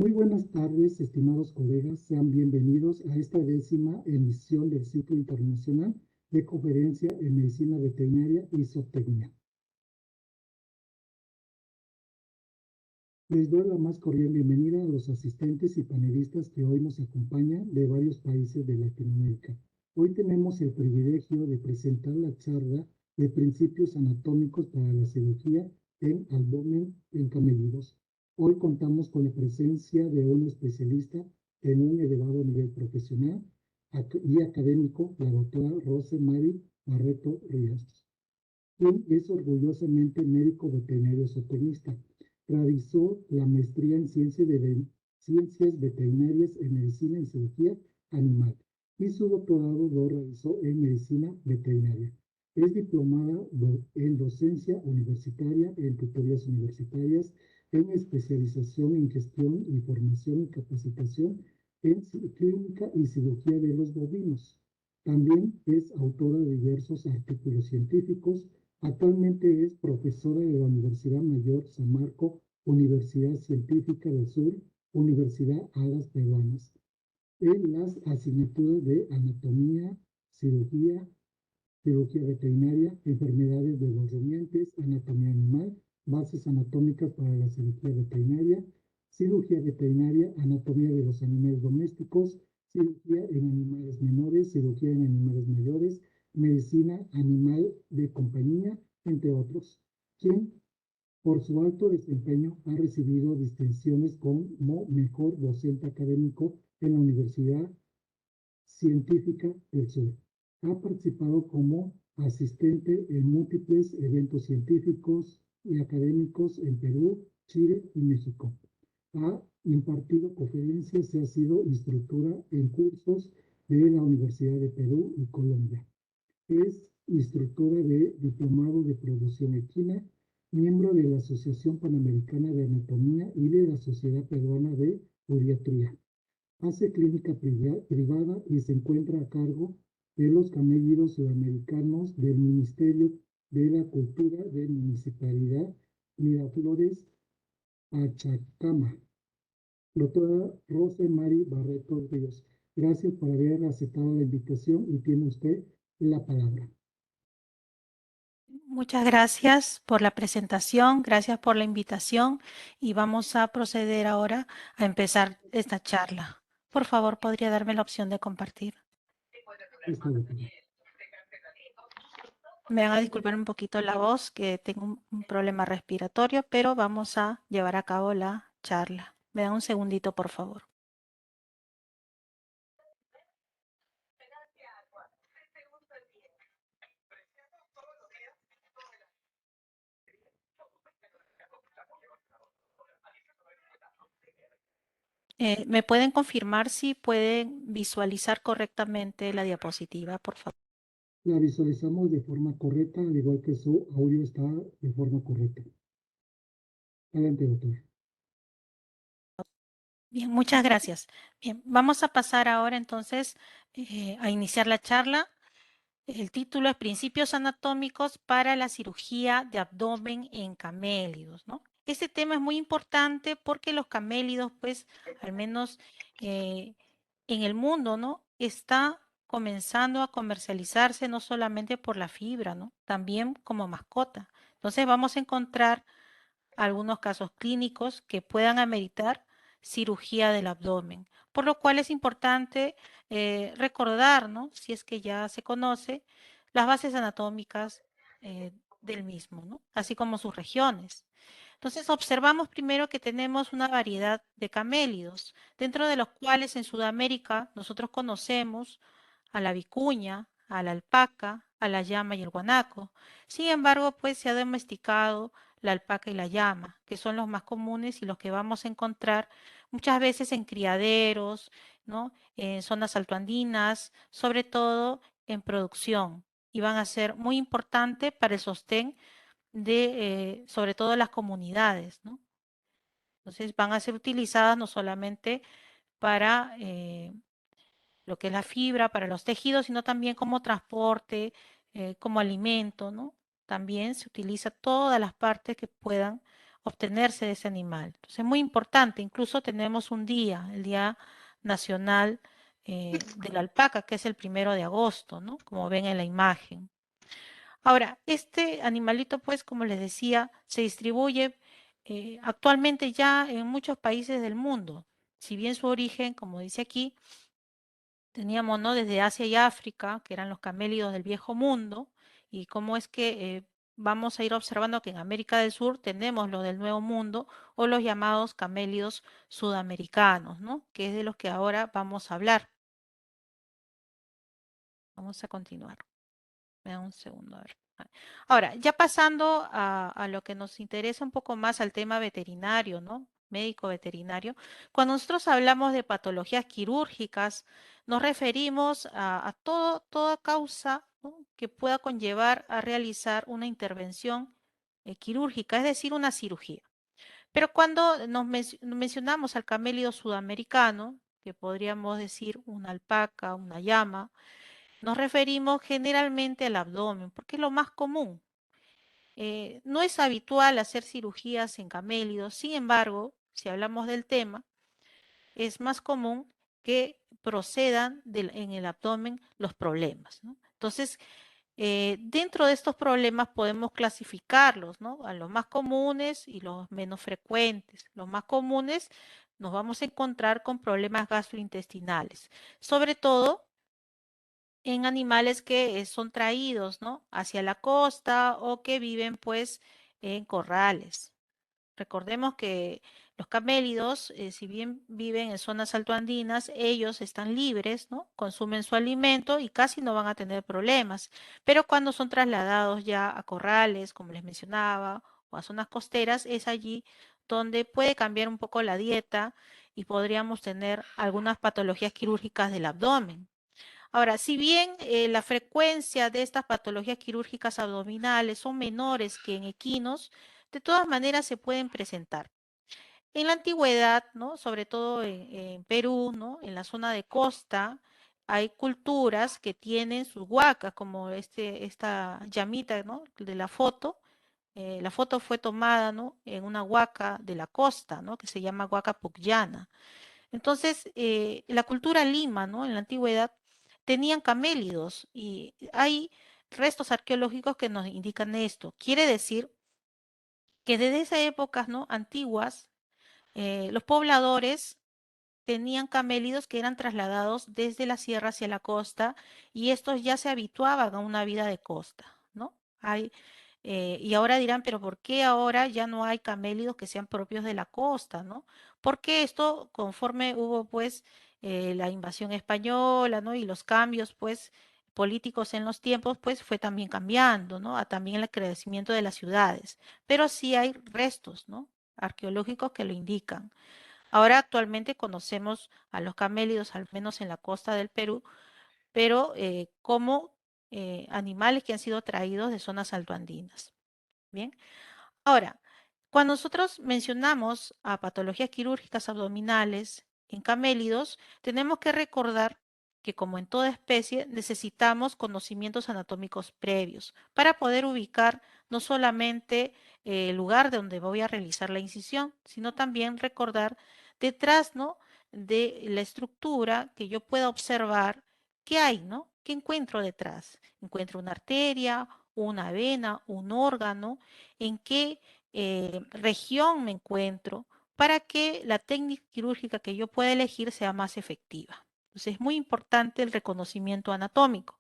Muy buenas tardes, estimados colegas. Sean bienvenidos a esta 10ª emisión del Ciclo Internacional de Conferencia en Medicina Veterinaria y Zootecnia. Les doy la más cordial bienvenida a los asistentes y panelistas que hoy nos acompañan de varios países de Latinoamérica. Hoy tenemos el privilegio de presentar la charla de principios anatómicos para la cirugía en abdomen en camellidos. Hoy contamos con la presencia de un especialista en un elevado nivel profesional y académico, la doctora Rosemary Barreto Ríos, quien es orgullosamente médico veterinario zootecnista. Realizó la maestría en ciencias veterinarias en medicina y cirugía animal y su doctorado lo realizó en medicina veterinaria. Es diplomada en docencia universitaria, en tutorías universitarias, en especialización en gestión y formación y capacitación en clínica y cirugía de los bovinos. También es autora de diversos artículos científicos. Actualmente es profesora de la Universidad Mayor San Marco, Universidad Científica del Sur, Universidad Alas Peruanas, en las asignaturas de anatomía, cirugía, cirugía veterinaria, enfermedades de los rumiantes, anatomía animal, bases anatómicas para la cirugía veterinaria, anatomía de los animales domésticos, cirugía en animales menores, cirugía en animales mayores, medicina animal de compañía, entre otros, quien por su alto desempeño ha recibido distinciones como mejor docente académico en la Universidad Científica del Sur. Ha participado como asistente en múltiples eventos científicos y académicos en Perú, Chile y México. Ha impartido conferencias y ha sido instructora en cursos de la Universidad de Perú y Colombia. Es instructora de diplomado de producción equina, miembro de la Asociación Panamericana de Anatomía y de la Sociedad Peruana de Podiatría. Hace clínica privada y se encuentra a cargo de los camellidos sudamericanos del Ministerio de la Cultura de Municipalidad Miraflores, Achacama. Doctora Rosemary Barreto Ríos, gracias por haber aceptado la invitación y tiene usted la palabra. Muchas gracias por la presentación, gracias por la invitación y vamos a proceder ahora a empezar esta charla. Por favor, ¿podría darme la opción de compartir? Me van a disculpar un poquito la voz, que tengo un problema respiratorio, pero vamos a llevar a cabo la charla. Me dan un segundito, por favor. ¿Me pueden confirmar si pueden visualizar correctamente la diapositiva, por favor? La visualizamos de forma correcta, al igual que su audio está de forma correcta. Adelante, doctor. Bien, muchas gracias. Bien, vamos a pasar ahora entonces a iniciar la charla. El título es Principios anatómicos para la cirugía de abdomen en camélidos, ¿no? Este tema es muy importante porque los camélidos, pues, al menos en el mundo, ¿no? Está comenzando a comercializarse no solamente por la fibra, ¿no? También como mascota. Entonces vamos a encontrar algunos casos clínicos que puedan ameritar cirugía del abdomen, por lo cual es importante recordar, ¿no? Si es que ya se conoce, las bases anatómicas del mismo, ¿no? Así como sus regiones. Entonces, observamos primero que tenemos una variedad de camélidos, dentro de los cuales en Sudamérica nosotros conocemos a la vicuña, a la alpaca, a la llama y el guanaco. Sin embargo, pues se ha domesticado la alpaca y la llama, que son los más comunes y los que vamos a encontrar muchas veces en criaderos, ¿no? En zonas altoandinas, sobre todo en producción, y van a ser muy importantes para el sostén de, sobre todo las comunidades, ¿no? Entonces van a ser utilizadas no solamente para lo que es la fibra, para los tejidos, sino también como transporte, como alimento, ¿no? También se utiliza todas las partes que puedan obtenerse de ese animal. Entonces es muy importante, incluso tenemos un día, el Día Nacional de la Alpaca, que es el 1 de agosto, ¿no? Como ven en la imagen. Ahora, este animalito, pues, como les decía, se distribuye actualmente ya en muchos países del mundo. Si bien su origen, como dice aquí, teníamos, ¿no? Desde Asia y África, que eran los camélidos del viejo mundo, y cómo es que vamos a ir observando que en América del Sur tenemos lo del Nuevo Mundo o los llamados camélidos sudamericanos, ¿no? Que es de los que ahora vamos a hablar. Vamos a continuar. Me da un segundo, a ver. Ahora, ya pasando a lo que nos interesa un poco más al tema veterinario, ¿no? Médico veterinario. Cuando nosotros hablamos de patologías quirúrgicas, nos referimos a toda causa, ¿no? Que pueda conllevar a realizar una intervención quirúrgica, es decir, una cirugía. Pero cuando mencionamos al camélido sudamericano, que podríamos decir una alpaca, una llama, nos referimos generalmente al abdomen, porque es lo más común. No es habitual hacer cirugías en camélidos, sin embargo, si hablamos del tema, es más común que procedan en el abdomen los problemas, ¿no? Entonces, dentro de estos problemas podemos clasificarlos, ¿no? A los más comunes y los menos frecuentes. Los más comunes nos vamos a encontrar con problemas gastrointestinales, sobre todo en animales que son traídos, ¿no? Hacia la costa o que viven pues en corrales. Recordemos que los camélidos, si bien viven en zonas altoandinas, ellos están libres, ¿no? Consumen su alimento y casi no van a tener problemas. Pero cuando son trasladados ya a corrales, como les mencionaba, o a zonas costeras, es allí donde puede cambiar un poco la dieta y podríamos tener algunas patologías quirúrgicas del abdomen. Ahora, si bien la frecuencia de estas patologías quirúrgicas abdominales son menores que en equinos, de todas maneras se pueden presentar. En la antigüedad, ¿no? Sobre todo en Perú, ¿no? En la zona de costa, hay culturas que tienen sus huacas, como esta llamita, ¿no? De la foto. La foto fue tomada, ¿no? En una huaca de la costa, ¿no? Que se llama huaca pucllana. Entonces, la cultura lima, ¿no? En la antigüedad tenían camélidos y hay restos arqueológicos que nos indican esto. Quiere decir que desde esas épocas, ¿no? Antiguas, los pobladores tenían camélidos que eran trasladados desde la sierra hacia la costa y estos ya se habituaban a una vida de costa, ¿no? Y ahora dirán, pero ¿por qué ahora ya no hay camélidos que sean propios de la costa, ¿no? Porque esto, conforme hubo pues la invasión española, ¿no? Y los cambios pues políticos en los tiempos, pues fue también cambiando, ¿no? A también el crecimiento de las ciudades. Pero sí hay restos, ¿no? Arqueológicos que lo indican. Ahora actualmente conocemos a los camélidos, al menos en la costa del Perú, pero como animales que han sido traídos de zonas altoandinas. Bien. Ahora, cuando nosotros mencionamos a patologías quirúrgicas abdominales en camélidos, tenemos que recordar que como en toda especie necesitamos conocimientos anatómicos previos para poder ubicar no solamente el lugar donde voy a realizar la incisión, sino también recordar detrás, ¿no? De la estructura que yo pueda observar qué hay, ¿no? ¿Qué encuentro detrás? Encuentro una arteria, una vena, un órgano, en qué región me encuentro para que la técnica quirúrgica que yo pueda elegir sea más efectiva. Entonces es muy importante el reconocimiento anatómico.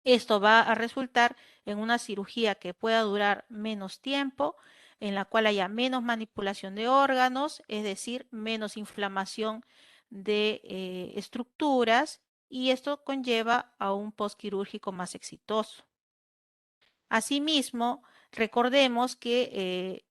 Esto va a resultar en una cirugía que pueda durar menos tiempo, en la cual haya menos manipulación de órganos, es decir, menos inflamación de estructuras, y esto conlleva a un postquirúrgico más exitoso. Asimismo, recordemos que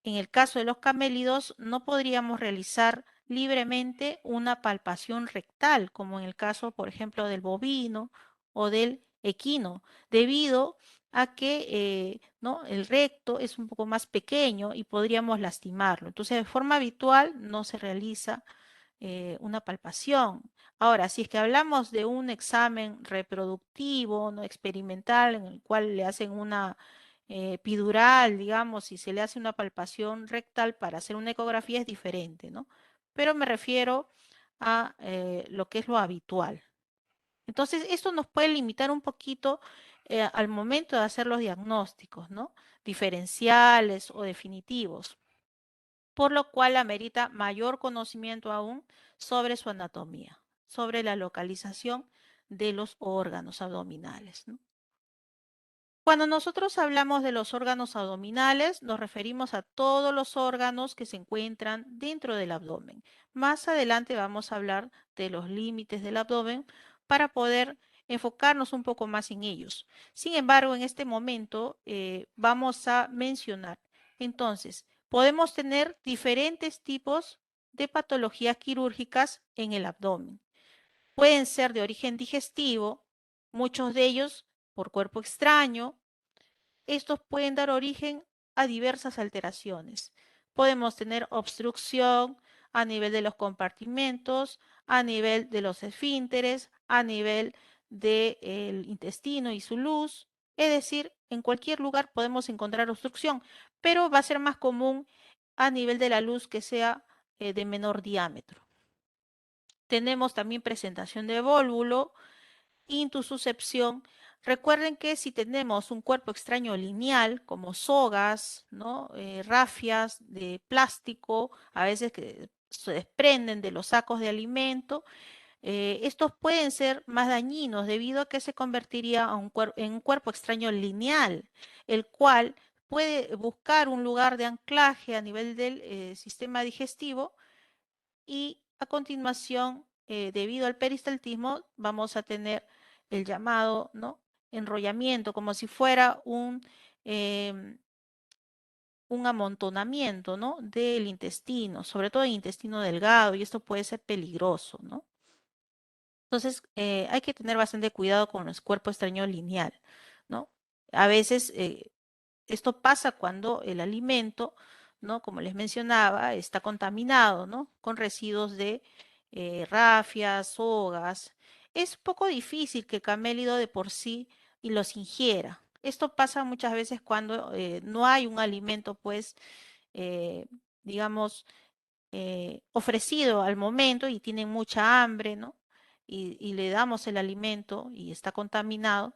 en el caso de los camélidos no podríamos realizar libremente una palpación rectal, como en el caso, por ejemplo, del bovino o del equino, debido a que ¿no? el recto es un poco más pequeño y podríamos lastimarlo. Entonces, de forma habitual no se realiza una palpación. Ahora, si es que hablamos de un examen reproductivo, no experimental, en el cual le hacen una epidural, digamos, si se le hace una palpación rectal para hacer una ecografía es diferente, ¿no? Pero me refiero a lo que es lo habitual. Entonces, esto nos puede limitar un poquito al momento de hacer los diagnósticos, ¿no? Diferenciales o definitivos, por lo cual amerita mayor conocimiento aún sobre su anatomía, sobre la localización de los órganos abdominales, ¿no? Cuando nosotros hablamos de los órganos abdominales, nos referimos a todos los órganos que se encuentran dentro del abdomen. Más adelante vamos a hablar de los límites del abdomen para poder enfocarnos un poco más en ellos. Sin embargo, en este momento vamos a mencionar, entonces, podemos tener diferentes tipos de patologías quirúrgicas en el abdomen. Pueden ser de origen digestivo, muchos de ellos por cuerpo extraño. Estos pueden dar origen a diversas alteraciones. Podemos tener obstrucción a nivel de los compartimentos, a nivel de los esfínteres, a nivel del intestino y su luz. Es decir, en cualquier lugar podemos encontrar obstrucción, pero va a ser más común a nivel de la luz que sea de menor diámetro. Tenemos también presentación de vólvulo, intususcepción. Recuerden que si tenemos un cuerpo extraño lineal, como sogas, ¿no? Rafias de plástico, a veces que se desprenden de los sacos de alimento, estos pueden ser más dañinos debido a que se convertiría en un cuerpo extraño lineal, el cual puede buscar un lugar de anclaje a nivel del sistema digestivo y a continuación, debido al peristaltismo, vamos a tener el llamado, ¿no? Enrollamiento, como si fuera em, un amontonamiento, ¿no? Del intestino, sobre todo el intestino delgado, y esto puede ser peligroso, ¿no? Entonces, hay que tener bastante cuidado con el cuerpo extraño lineal, ¿no? A veces esto pasa cuando el alimento, ¿no? Como les mencionaba, está contaminado, ¿no? Con residuos de rafias, sogas. Es poco difícil que el camélido de por sí y los ingiera. Esto pasa muchas veces cuando no hay un alimento, pues, eh, digamos, ofrecido al momento y tienen mucha hambre, ¿no? Y le damos el alimento y está contaminado,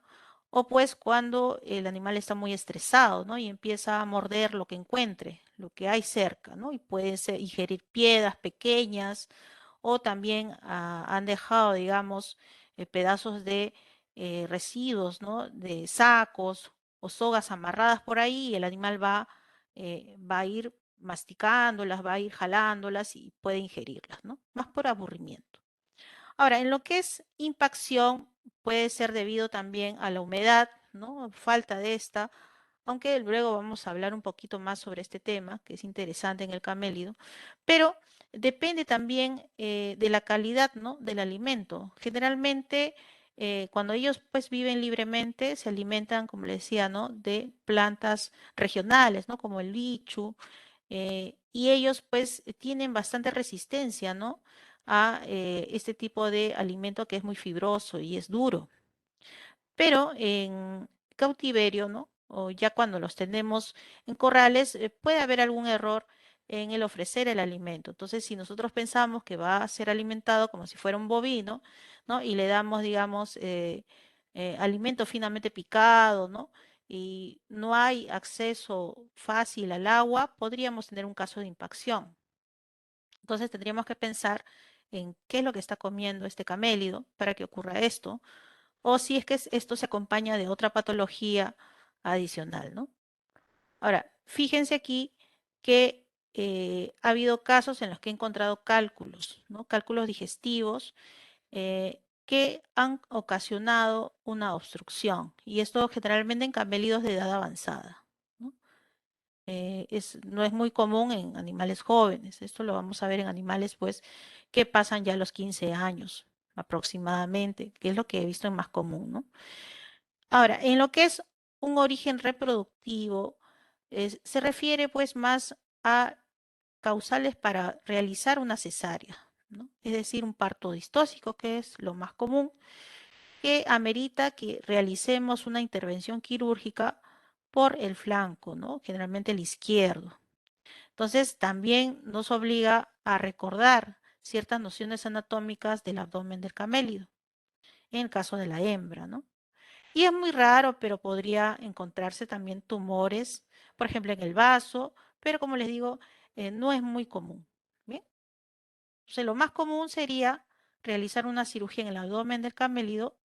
o pues cuando el animal está muy estresado, ¿no? Y empieza a morder lo que encuentre, lo que hay cerca, ¿no? Y puede ser ingerir piedras pequeñas o también han dejado, digamos, pedazos de residuos, ¿no? De sacos o sogas amarradas por ahí y el animal va a ir masticándolas, va a ir jalándolas y puede ingerirlas, ¿no? Más por aburrimiento. Ahora, en lo que es impacción, puede ser debido también a la humedad, ¿no? Falta de esta, aunque luego vamos a hablar un poquito más sobre este tema, que es interesante en el camélido, pero depende también de la calidad, ¿no? Del alimento. Generalmente, cuando ellos pues viven libremente, se alimentan, como les decía, ¿no? De plantas regionales, ¿no? Como el lichu, y ellos pues tienen bastante resistencia, ¿no? A este tipo de alimento que es muy fibroso y es duro. Pero en cautiverio, ¿no? O ya cuando los tenemos en corrales, puede haber algún error en el ofrecer el alimento. Entonces, si nosotros pensamos que va a ser alimentado como si fuera un bovino, ¿no? Y le damos, digamos, alimento finamente picado, ¿no? Y no hay acceso fácil al agua, podríamos tener un caso de impacción. Entonces, tendríamos que pensar en qué es lo que está comiendo este camélido para que ocurra esto o si es que esto se acompaña de otra patología adicional, ¿no? Ahora, fíjense aquí que ha habido casos en los que he encontrado cálculos, ¿no? Cálculos digestivos que han ocasionado una obstrucción, y esto generalmente en camélidos de edad avanzada, ¿no? No es muy común en animales jóvenes, esto lo vamos a ver en animales pues que pasan ya los 15 años aproximadamente, que es lo que he visto en más común, ¿no? Ahora, en lo que es un origen reproductivo, se refiere pues más a causales para realizar una cesárea, ¿no? Es decir, un parto distóxico, que es lo más común, que amerita que realicemos una intervención quirúrgica por el flanco, ¿no? Generalmente el izquierdo. Entonces, también nos obliga a recordar ciertas nociones anatómicas del abdomen del camélido, en el caso de la hembra, ¿no? Y es muy raro, pero podría encontrarse también tumores, por ejemplo, en el vaso, pero como les digo, no es muy común. Bien, entonces lo más común sería realizar una cirugía en el abdomen del camélido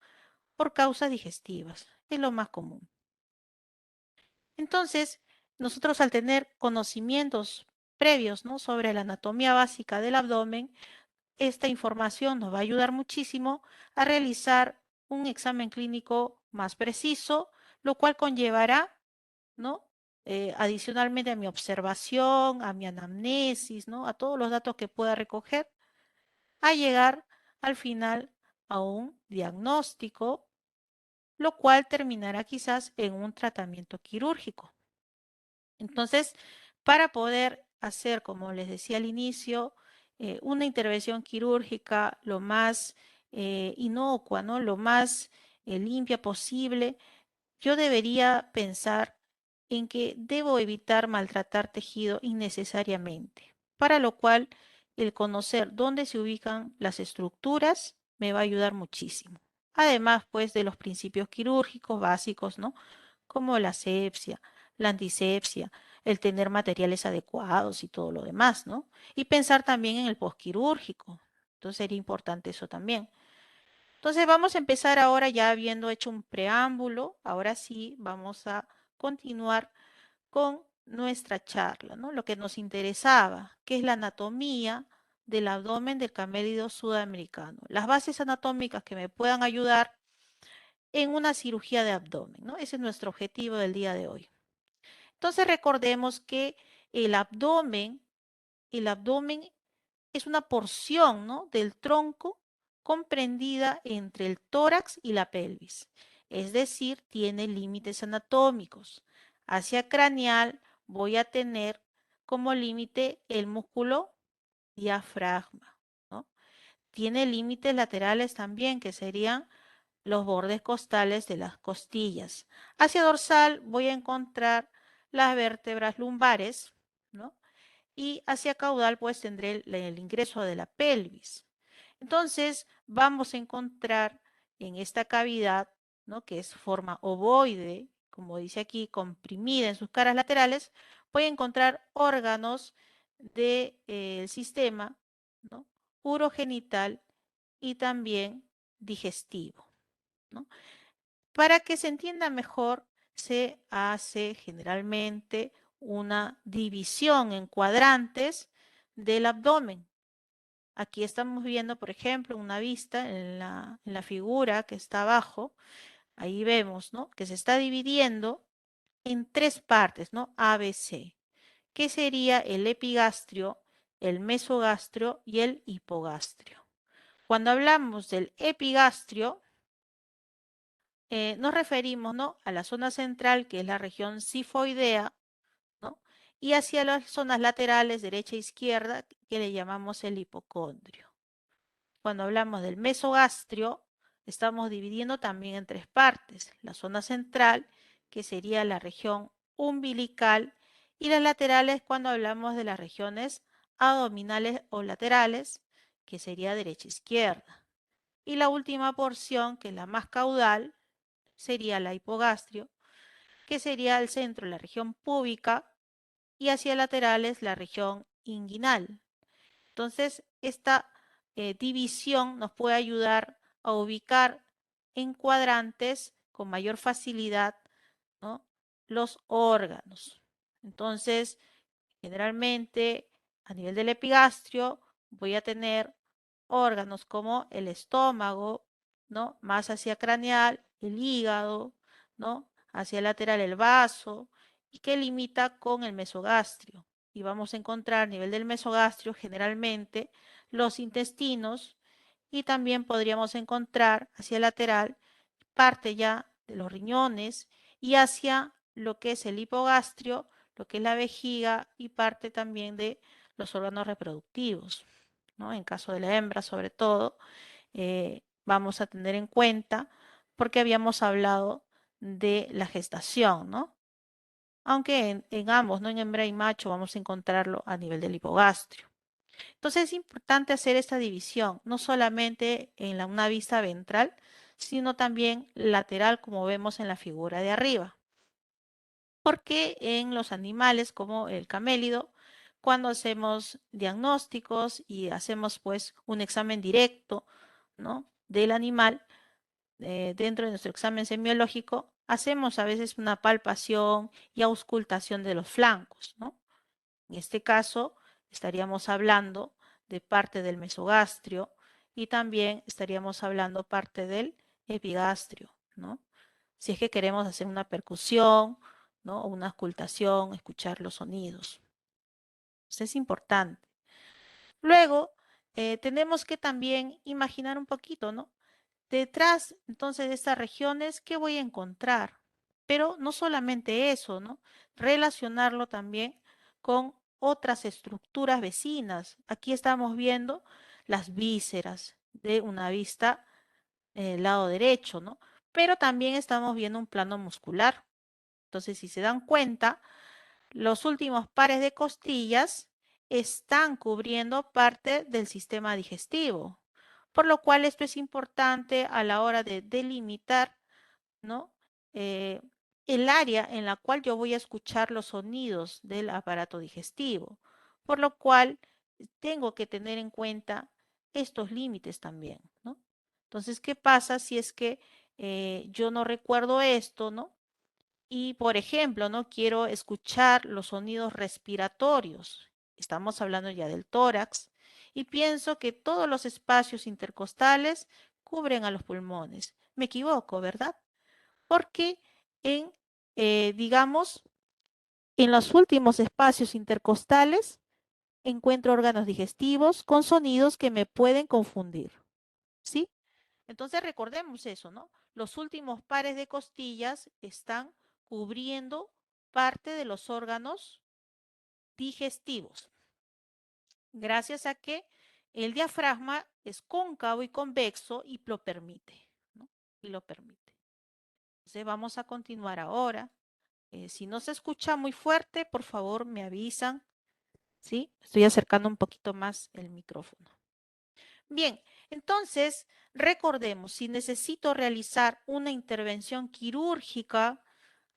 por causas digestivas. Es lo más común. Entonces, nosotros al tener conocimientos previos, ¿no?, sobre la anatomía básica del abdomen, esta información nos va a ayudar muchísimo a realizar un examen clínico más preciso, lo cual conllevará, ¿no? Adicionalmente a mi observación, a mi anamnesis, ¿no? A todos los datos que pueda recoger, a llegar al final a un diagnóstico, lo cual terminará quizás en un tratamiento quirúrgico. Entonces, para poder hacer, como les decía al inicio, una intervención quirúrgica lo más inocua, ¿no? Lo más limpia posible, yo debería pensar en que debo evitar maltratar tejido innecesariamente, para lo cual el conocer dónde se ubican las estructuras me va a ayudar muchísimo. Además, pues, de los principios quirúrgicos básicos, ¿no? Como la asepsia, la antisepsia, el tener materiales adecuados y todo lo demás, ¿no? Y pensar también en el posquirúrgico. Entonces sería importante eso también. Entonces vamos a empezar ahora ya habiendo hecho un preámbulo. Ahora sí vamos a continuar con nuestra charla, ¿no? Lo que nos interesaba, que es la anatomía del abdomen del camélido sudamericano. Las bases anatómicas que me puedan ayudar en una cirugía de abdomen, ¿no? Ese es nuestro objetivo del día de hoy. Entonces recordemos que el abdomen, el abdomen es una porción, ¿no?, del tronco comprendida entre el tórax y la pelvis. Es decir, tiene límites anatómicos. Hacia craneal voy a tener como límite el músculo diafragma, ¿no? Tiene límites laterales también, que serían los bordes costales de las costillas. Hacia dorsal voy a encontrar las vértebras lumbares, ¿no? Y hacia caudal pues tendré el ingreso de la pelvis. Entonces vamos a encontrar en esta cavidad, ¿no?, que es forma ovoide, como dice aquí, comprimida en sus caras laterales, voy a encontrar órganos del sistema, ¿no?, urogenital y también digestivo, ¿no? Para que se entienda mejor, se hace generalmente una división en cuadrantes del abdomen. Aquí estamos viendo, por ejemplo, una vista en la figura que está abajo. Ahí vemos, ¿no?, que se está dividiendo en tres partes, ¿no? A, B, C. ¿Qué sería el epigastrio, el mesogastrio y el hipogastrio? Cuando hablamos del epigastrio, nos referimos, ¿no?, a la zona central, que es la región sifoidea, ¿no?, y hacia las zonas laterales, derecha e izquierda, que le llamamos el hipocondrio. Cuando hablamos del mesogastrio, estamos dividiendo también en tres partes: la zona central, que sería la región umbilical, y las laterales cuando hablamos de las regiones abdominales o laterales, que sería derecha e izquierda. Y la última porción, que es la más caudal, sería la hipogastrio, que sería el centro, la región púbica, y hacia laterales la región inguinal. Entonces, esta división nos puede ayudar a ubicar en cuadrantes con mayor facilidad, ¿no?, los órganos. Entonces, generalmente, a nivel del epigastrio, voy a tener órganos como el estómago, ¿no?, más hacia craneal, el hígado, ¿no?, hacia lateral el vaso, y que limita con el mesogastrio. Y vamos a encontrar a nivel del mesogastrio generalmente los intestinos, y también podríamos encontrar hacia lateral parte ya de los riñones, y hacia lo que es el hipogastrio, lo que es la vejiga y parte también de los órganos reproductivos, ¿no? En caso de la hembra, sobre todo, vamos a tener en cuenta, porque habíamos hablado de la gestación, ¿no? aunque en ambos, ¿no? En hembra y macho, vamos a encontrarlo a nivel del hipogastrio. Entonces es importante hacer esta división, no solamente en una vista ventral, sino también lateral, como vemos en la figura de arriba. Porque en los animales como el camélido, cuando hacemos diagnósticos y hacemos pues un examen directo, ¿no?, del animal, dentro de nuestro examen semiológico, hacemos a veces una palpación y auscultación de los flancos, ¿no? En este caso, estaríamos hablando de parte del mesogastrio y también estaríamos hablando parte del epigastrio, ¿no? Si es que queremos hacer una percusión, ¿no?, o una auscultación, escuchar los sonidos. Eso es importante. Luego, tenemos que también imaginar un poquito, ¿no? Detrás, entonces, de estas regiones, ¿qué voy a encontrar? Pero no solamente eso, ¿no? Relacionarlo también con otras estructuras vecinas. Aquí estamos viendo las vísceras de una vista lado derecho, ¿no? Pero también estamos viendo un plano muscular. Entonces, si se dan cuenta, los últimos pares de costillas están cubriendo parte del sistema digestivo, por lo cual esto es importante a la hora de delimitar, ¿no?, Eh, el área en la cual yo voy a escuchar los sonidos del aparato digestivo, por lo cual tengo que tener en cuenta estos límites también, ¿no? Entonces, ¿qué pasa si es que yo no recuerdo esto, ¿no? Y, por ejemplo, no quiero escuchar los sonidos respiratorios. Estamos hablando ya del tórax. Y pienso que todos los espacios intercostales cubren a los pulmones. Me equivoco, ¿verdad? Porque digamos, en los últimos espacios intercostales encuentro órganos digestivos con sonidos que me pueden confundir. ¿Sí? Entonces recordemos eso, ¿no? Los últimos pares de costillas están cubriendo parte de los órganos digestivos, gracias a que el diafragma es cóncavo y convexo y lo permite, ¿no? Y lo permite. Entonces vamos a continuar ahora. Si no se escucha muy fuerte, por favor me avisan, ¿sí? Estoy acercando un poquito más el micrófono. Bien, entonces recordemos, si necesito realizar una intervención quirúrgica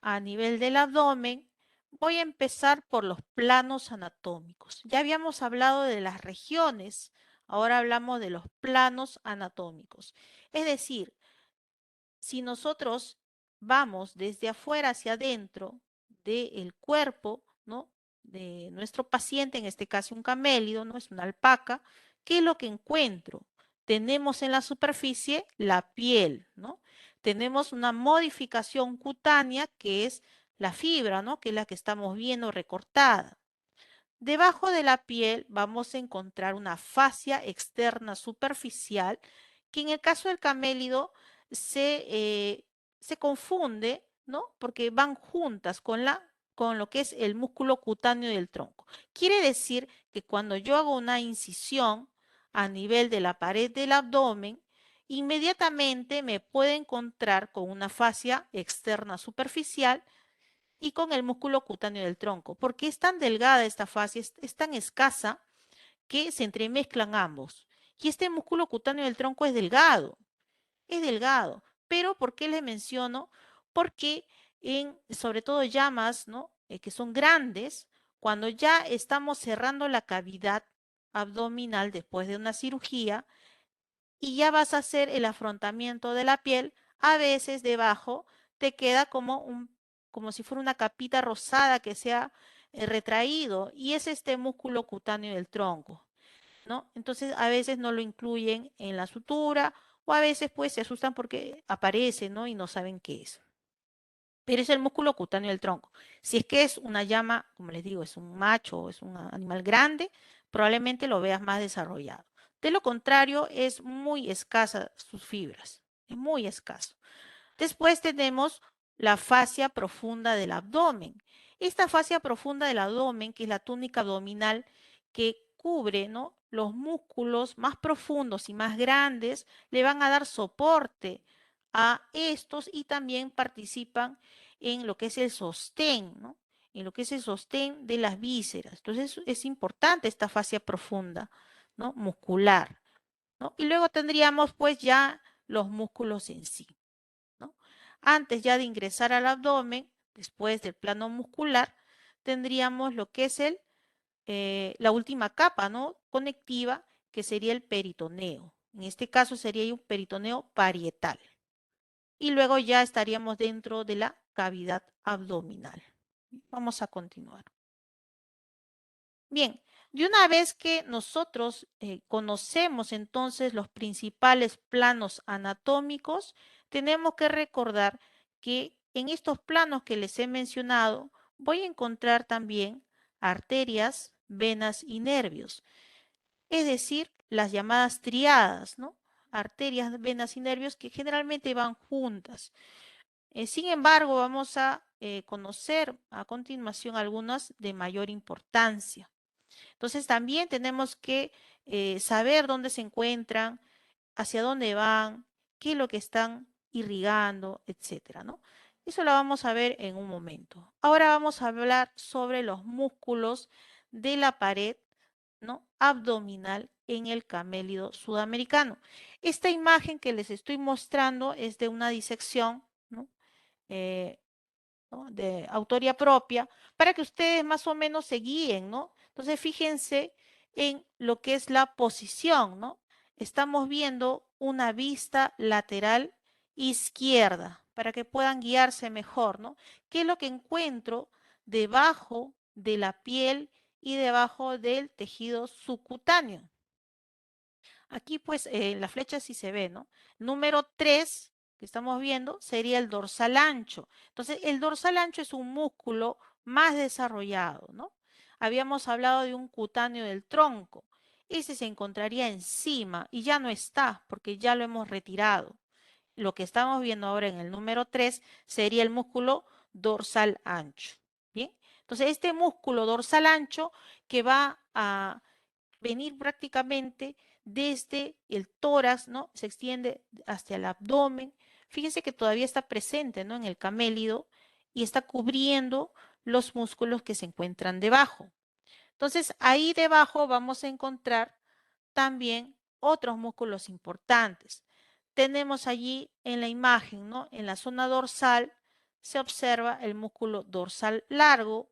a nivel del abdomen, voy a empezar por los planos anatómicos. Ya habíamos hablado de las regiones, ahora hablamos de los planos anatómicos. Es decir, si nosotros vamos desde afuera hacia adentro del cuerpo, ¿no?, de nuestro paciente, en este caso un camélido, ¿no?, es una alpaca, ¿qué es lo que encuentro? Tenemos en la superficie la piel, ¿no? Tenemos una modificación cutánea que es la fibra, ¿no?, que es la que estamos viendo recortada. Debajo de la piel vamos a encontrar una fascia externa superficial que en el caso del camélido se confunde, ¿no?, porque van juntas con lo que es el músculo cutáneo del tronco. Quiere decir que cuando yo hago una incisión a nivel de la pared del abdomen, inmediatamente me puedo encontrar con una fascia externa superficial y con el músculo cutáneo del tronco, porque es tan delgada esta fascia, es tan escasa que se entremezclan ambos. Y este músculo cutáneo del tronco es delgado, pero ¿por qué les menciono? Porque sobre todo llamas, ¿no?, que son grandes, cuando ya estamos cerrando la cavidad abdominal después de una cirugía, y ya vas a hacer el afrontamiento de la piel, a veces debajo te queda como si fuera una capita rosada que se ha retraído, y es este músculo cutáneo del tronco, ¿no? Entonces a veces no lo incluyen en la sutura o a veces pues se asustan porque aparece, ¿no?, y no saben qué es. Pero es el músculo cutáneo del tronco. Si es que es una llama, como les digo, es un macho o es un animal grande, probablemente lo veas más desarrollado. De lo contrario, es muy escasa sus fibras, es muy escaso. Después tenemos la fascia profunda del abdomen. Esta fascia profunda del abdomen, que es la túnica abdominal que cubre, ¿no?, los músculos más profundos y más grandes, le van a dar soporte a estos y también participan en lo que es el sostén, ¿no? en lo que es el sostén de las vísceras. Entonces es importante esta fascia profunda, ¿no? Muscular, ¿no? Y luego tendríamos pues ya los músculos en sí, ¿no? Antes ya de ingresar al abdomen, después del plano muscular, tendríamos lo que es la última capa, ¿no? Conectiva, que sería el peritoneo. En este caso sería un peritoneo parietal. Y luego ya estaríamos dentro de la cavidad abdominal. Vamos a continuar. Bien, de una vez que nosotros conocemos entonces los principales planos anatómicos, tenemos que recordar que en estos planos que les he mencionado, voy a encontrar también arterias, venas y nervios, es decir, las llamadas triadas, ¿no? Arterias, venas y nervios que generalmente van juntas. Sin embargo, vamos a conocer a continuación algunas de mayor importancia. Entonces también tenemos que saber dónde se encuentran, hacia dónde van, qué es lo que están irrigando, etcétera, ¿no? Eso lo vamos a ver en un momento. Ahora vamos a hablar sobre los músculos de la pared, ¿no? Abdominal en el camélido sudamericano. Esta imagen que les estoy mostrando es de una disección, ¿no? Eh, ¿no? De autoría propia, para que ustedes más o menos se guíen, ¿no? Entonces, fíjense en lo que es la posición, ¿no? Estamos viendo una vista lateral izquierda, para que puedan guiarse mejor, ¿no? ¿Qué es lo que encuentro debajo de la piel y debajo del tejido subcutáneo? Aquí pues la flecha sí se ve, ¿no? Número 3 que estamos viendo sería el dorsal ancho. Entonces, el dorsal ancho es un músculo más desarrollado, ¿no? Habíamos hablado de un cutáneo del tronco. Ese se encontraría encima y ya no está porque ya lo hemos retirado. Lo que estamos viendo ahora en el número 3 sería el músculo dorsal ancho. Bien, entonces este músculo dorsal ancho que va a venir prácticamente desde el tórax, ¿no? Se extiende hasta el abdomen. Fíjense que todavía está presente, ¿no? En el camélido y está cubriendo los músculos que se encuentran debajo. Entonces, ahí debajo vamos a encontrar también otros músculos importantes. Tenemos allí en la imagen, ¿no? En la zona dorsal se observa el músculo dorsal largo.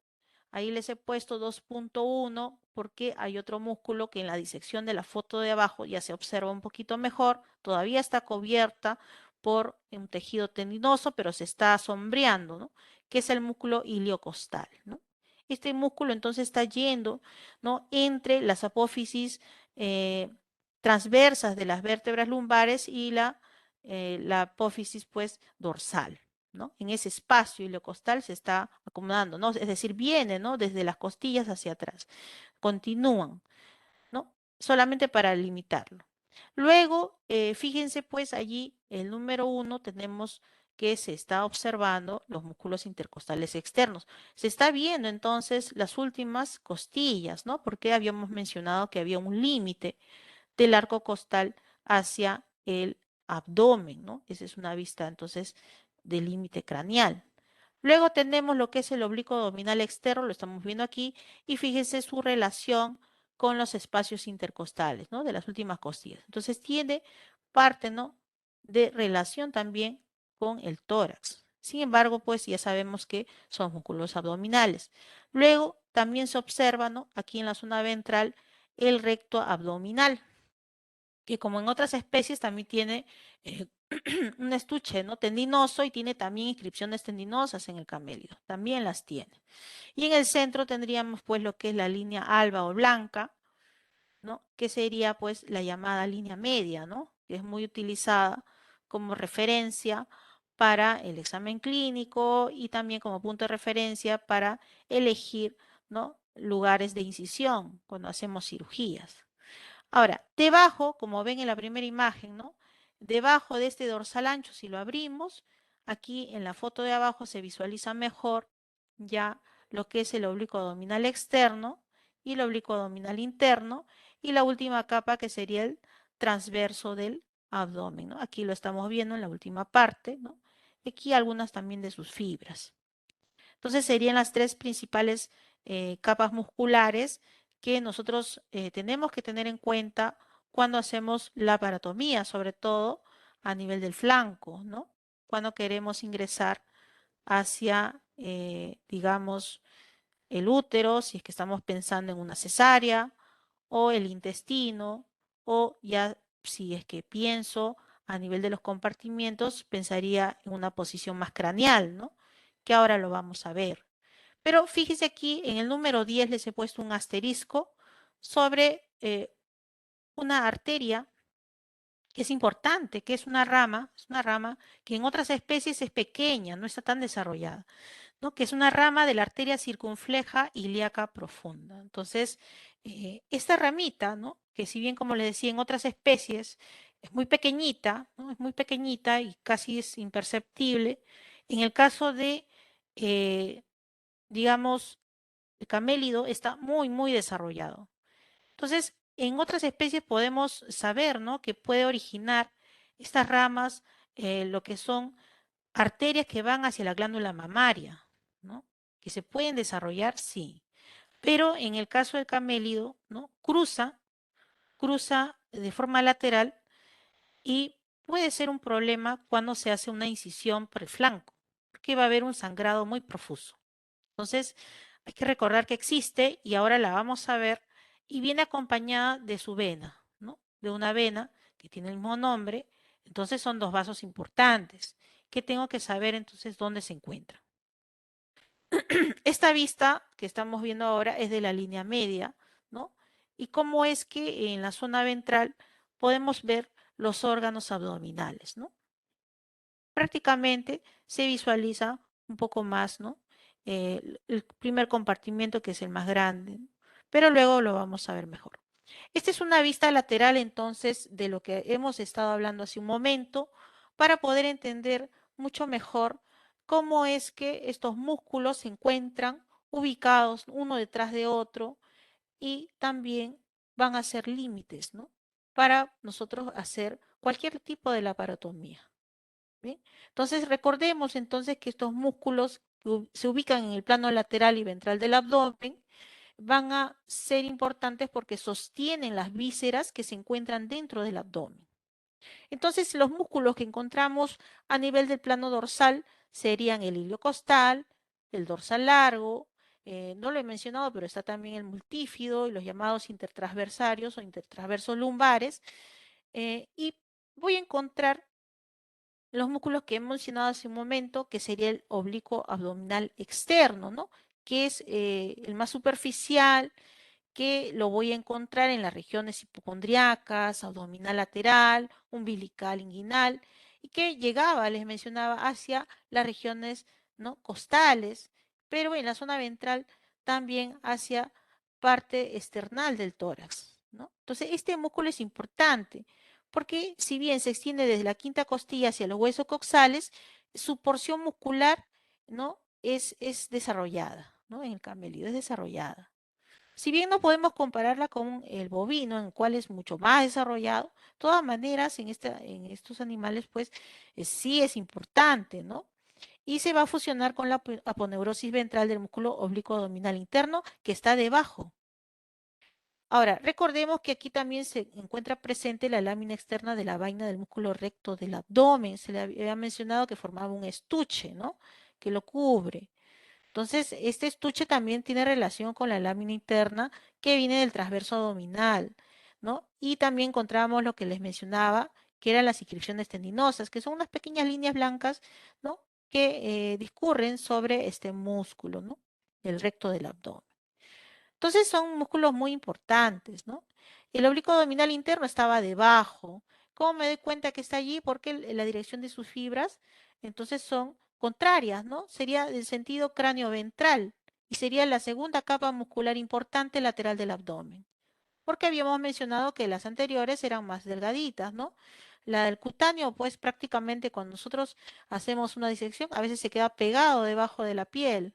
Ahí les he puesto 2.1 porque hay otro músculo que en la disección de la foto de abajo ya se observa un poquito mejor. Todavía está cubierta por un tejido tendinoso, pero se está sombreando, ¿no? Que es el músculo iliocostal, ¿no? Este músculo entonces está yendo, ¿no? Entre las apófisis transversas de las vértebras lumbares y la apófisis pues dorsal, ¿no? En ese espacio iliocostal se está acomodando, ¿no? Es decir, viene, ¿no? Desde las costillas hacia atrás. Continúan, ¿no? Solamente para limitarlo. Luego, fíjense pues allí el número 1 tenemos que se está observando los músculos intercostales externos. Se está viendo entonces las últimas costillas, ¿no? Porque habíamos mencionado que había un límite del arco costal hacia el abdomen, ¿no? Esa es una vista entonces del límite craneal. Luego tenemos lo que es el oblicuo abdominal externo, lo estamos viendo aquí, y fíjense su relación con los espacios intercostales, ¿no? De las últimas costillas. Entonces tiene parte, ¿no? De relación también con el tórax. Sin embargo, pues ya sabemos que son músculos abdominales. Luego también se observa, ¿no? Aquí en la zona ventral, el recto abdominal, que como en otras especies también tiene un estuche, ¿no? Tendinoso y tiene también inscripciones tendinosas en el camélido. También las tiene. Y en el centro tendríamos pues lo que es la línea alba o blanca, ¿no? Que sería pues la llamada línea media, ¿no? Que es muy utilizada como referencia para el examen clínico y también como punto de referencia para elegir, ¿no? Lugares de incisión cuando hacemos cirugías. Ahora, debajo, como ven en la primera imagen, ¿no? Debajo de este dorsal ancho, si lo abrimos, aquí en la foto de abajo se visualiza mejor ya lo que es el oblicuo abdominal externo y el oblicuo abdominal interno y la última capa que sería el transverso del abdomen, ¿no? Aquí lo estamos viendo en la última parte, ¿no? Aquí algunas también de sus fibras. Entonces serían las tres principales capas musculares que nosotros tenemos que tener en cuenta cuando hacemos la paratomía, sobre todo a nivel del flanco, ¿no? Cuando queremos ingresar hacia, digamos, el útero, si es que estamos pensando en una cesárea, o el intestino, o ya si es que pienso a nivel de los compartimientos, pensaría en una posición más craneal, ¿no? Que ahora lo vamos a ver. Pero fíjese aquí, en el número 10 les he puesto un asterisco sobre una arteria que es importante, que es una rama que en otras especies es pequeña, no está tan desarrollada, ¿no? Que es una rama de la arteria circunfleja ilíaca profunda. Entonces, esta ramita, ¿no? Que si bien, como les decía, en otras especies es muy pequeñita, ¿no? Es muy pequeñita y casi es imperceptible, en el caso de, eh, digamos, el camélido está muy, muy desarrollado. Entonces, en otras especies podemos saber, ¿no? Que puede originar estas ramas, lo que son arterias que van hacia la glándula mamaria, ¿no? Que se pueden desarrollar, sí. Pero en el caso del camélido, ¿no? Cruza de forma lateral y puede ser un problema cuando se hace una incisión por el flanco, porque va a haber un sangrado muy profuso. Entonces, hay que recordar que existe y ahora la vamos a ver y viene acompañada de su vena, ¿no? De una vena que tiene el mismo nombre. Entonces son dos vasos importantes que tengo que saber entonces dónde se encuentran. Esta vista que estamos viendo ahora es de la línea media, ¿no? Y cómo es que en la zona ventral podemos ver los órganos abdominales, ¿no? Prácticamente se visualiza un poco más, ¿no? El primer compartimiento que es el más grande, ¿no? Pero luego lo vamos a ver mejor. Esta es una vista lateral entonces de lo que hemos estado hablando hace un momento para poder entender mucho mejor cómo es que estos músculos se encuentran ubicados uno detrás de otro y también van a ser límites, ¿no? Para nosotros hacer cualquier tipo de laparotomía. ¿Bien? Entonces recordemos entonces que estos músculos que se ubican en el plano lateral y ventral del abdomen van a ser importantes porque sostienen las vísceras que se encuentran dentro del abdomen. Entonces los músculos que encontramos a nivel del plano dorsal serían el iliocostal, el dorsal largo, no lo he mencionado, pero está también el multífido y los llamados intertransversarios o intertransversos lumbares. Y voy a encontrar los músculos que he mencionado hace un momento, que sería el oblicuo abdominal externo, ¿no? Que es el más superficial, que lo voy a encontrar en las regiones hipocondriacas, abdominal lateral, umbilical, inguinal, y que llegaba, les mencionaba, hacia las regiones, ¿no? Costales, pero en la zona ventral también hacia parte external del tórax, ¿no? Entonces, este músculo es importante porque si bien se extiende desde la quinta costilla hacia los huesos coxales, su porción muscular, ¿no? Es desarrollada, ¿no? En el camélido es desarrollada. Si bien no podemos compararla con el bovino, en el cual es mucho más desarrollado, de todas maneras en estos animales pues sí es importante, ¿no? Y se va a fusionar con la aponeurosis ventral del músculo oblicuo abdominal interno que está debajo. Ahora, recordemos que aquí también se encuentra presente la lámina externa de la vaina del músculo recto del abdomen. Se le había mencionado que formaba un estuche, ¿no? Que lo cubre. Entonces, este estuche también tiene relación con la lámina interna que viene del transverso abdominal, ¿no? Y también encontramos lo que les mencionaba, que eran las inscripciones tendinosas, que son unas pequeñas líneas blancas, ¿no? Que discurren sobre este músculo, ¿no? El recto del abdomen. Entonces son músculos muy importantes, ¿no? El oblicuo abdominal interno estaba debajo. ¿Cómo me doy cuenta que está allí? Porque la dirección de sus fibras, entonces son contrarias, ¿no? Sería del sentido cráneo-ventral y sería la segunda capa muscular importante lateral del abdomen. Porque habíamos mencionado que las anteriores eran más delgaditas, ¿no? La del cutáneo, pues prácticamente cuando nosotros hacemos una disección, a veces se queda pegado debajo de la piel.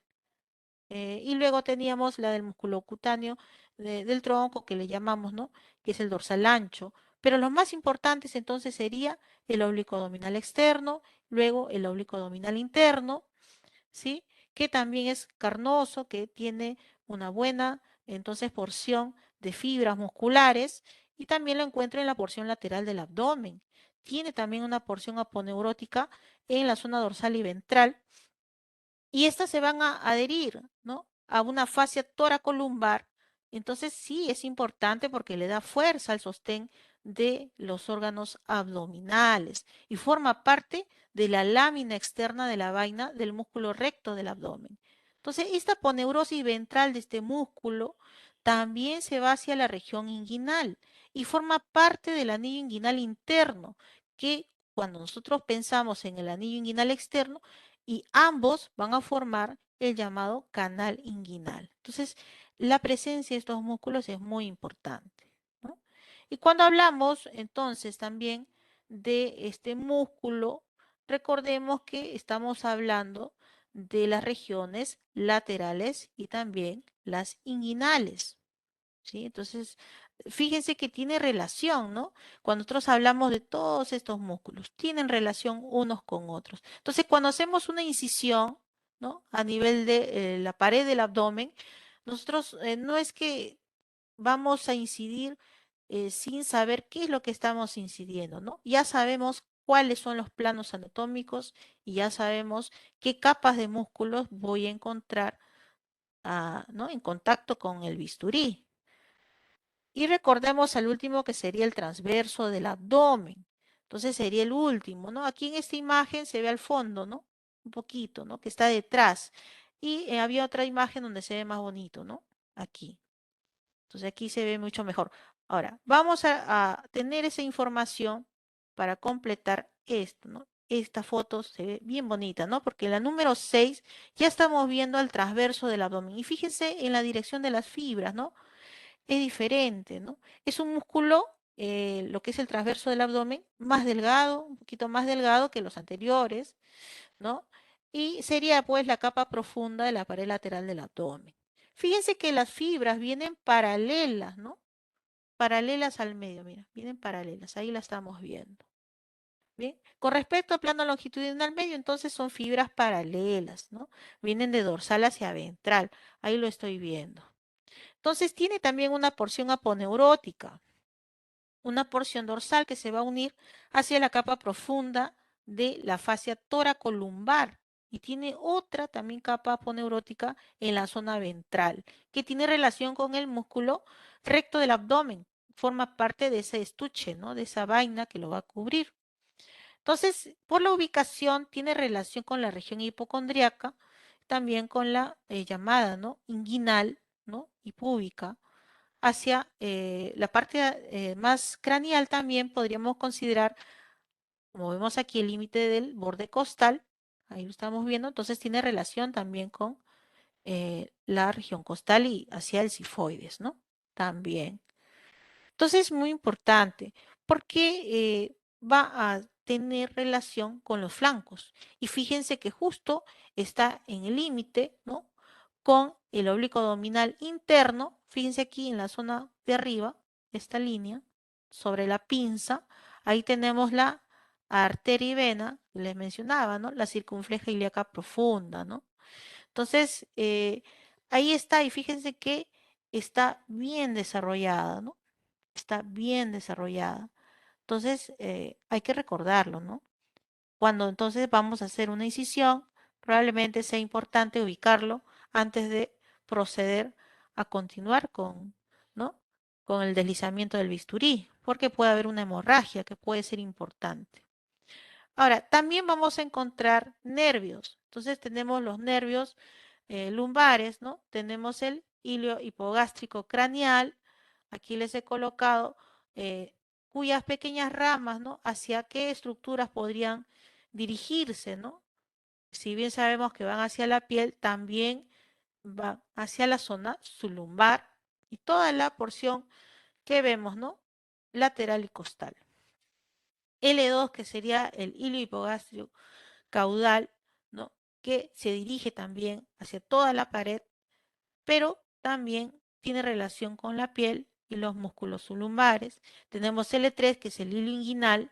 Y luego teníamos la del músculo cutáneo del tronco que le llamamos, ¿no? Que es el dorsal ancho. Pero los más importantes entonces sería el oblicuo abdominal externo, luego el oblicuo abdominal interno, ¿sí? que también es carnoso, que tiene una buena, entonces, porción de fibras musculares, y también lo encuentro en la porción lateral del abdomen. Tiene también una porción aponeurótica en la zona dorsal y ventral, y estas se van a adherir, ¿no?, a una fascia toracolumbar. Entonces sí es importante porque le da fuerza al sostén de los órganos abdominales y forma parte de la lámina externa de la vaina del músculo recto del abdomen. Entonces esta poneurosis ventral de este músculo también se va hacia la región inguinal y forma parte del anillo inguinal interno, que cuando nosotros pensamos en el anillo inguinal externo, y ambos van a formar el llamado canal inguinal. Entonces, la presencia de estos músculos es muy importante, ¿no? Y cuando hablamos entonces también de este músculo, recordemos que estamos hablando de las regiones laterales y también las inguinales. ¿Sí? Entonces, fíjense que tiene relación, ¿no? Cuando nosotros hablamos de todos estos músculos, tienen relación unos con otros. Entonces, cuando hacemos una incisión, ¿no?, a nivel de la pared del abdomen, nosotros no es que vamos a incidir sin saber qué es lo que estamos incidiendo, ¿no? Ya sabemos cuáles son los planos anatómicos y ya sabemos qué capas de músculos voy a encontrar, ¿no?, en contacto con el bisturí. Y recordemos al último, que sería el transverso del abdomen. Entonces sería el último, ¿no? Aquí en esta imagen se ve al fondo, ¿no? Un poquito, ¿no?, que está detrás. Y había otra imagen donde se ve más bonito, ¿no? Aquí. Entonces aquí se ve mucho mejor. Ahora, vamos a tener esa información para completar esto, ¿no? Esta foto se ve bien bonita, ¿no? Porque en la número 6 ya estamos viendo el transverso del abdomen. Y fíjense en la dirección de las fibras, ¿no? Es diferente, ¿no? Es un músculo, lo que es el transverso del abdomen, más delgado, un poquito más delgado que los anteriores, ¿no? Y sería pues la capa profunda de la pared lateral del abdomen. Fíjense que las fibras vienen paralelas, ¿no? Paralelas al medio, mira, vienen paralelas, ahí la estamos viendo. Bien, con respecto al plano longitudinal medio, entonces son fibras paralelas, ¿no? Vienen de dorsal hacia ventral, ahí lo estoy viendo. Entonces tiene también una porción aponeurótica, una porción dorsal que se va a unir hacia la capa profunda de la fascia toracolumbar, y tiene otra también capa aponeurótica en la zona ventral, que tiene relación con el músculo recto del abdomen. Forma parte de ese estuche, ¿no?, de esa vaina que lo va a cubrir. Entonces, por la ubicación, tiene relación con la región hipocondriaca, también con la llamada, ¿no?, inguinal, ¿no?, y púbica. Hacia la parte más craneal también podríamos considerar, como vemos aquí, el límite del borde costal. Ahí lo estamos viendo. Entonces tiene relación también con la región costal y hacia el cifoides, ¿no? También. Entonces es muy importante porque va a tener relación con los flancos. Y fíjense que justo está en el límite, ¿no?, con el oblicuo abdominal interno. Fíjense aquí en la zona de arriba, esta línea, sobre la pinza, ahí tenemos la arteria y vena, que les mencionaba, ¿no?, la circunfleja ilíaca profunda, ¿no? Entonces, ahí está, y fíjense que está bien desarrollada, ¿no? Está bien desarrollada. Entonces, hay que recordarlo, ¿no? Cuando entonces vamos a hacer una incisión, probablemente sea importante ubicarlo antes de proceder a continuar con, ¿no?, con el deslizamiento del bisturí, porque puede haber una hemorragia que puede ser importante. Ahora, también vamos a encontrar nervios. Entonces tenemos los nervios lumbares, ¿no? Tenemos el hilio hipogástrico craneal. Aquí les he colocado cuyas pequeñas ramas, ¿no?, hacia qué estructuras podrían dirigirse, ¿no? Si bien sabemos que van hacia la piel, también van hacia la zona sublumbar y toda la porción que vemos, ¿no?, lateral y costal. L2, que sería el hilo hipogástrico caudal, ¿no?, que se dirige también hacia toda la pared, pero también tiene relación con la piel y los músculos sublumbares. Tenemos L3, que es el hilo inguinal,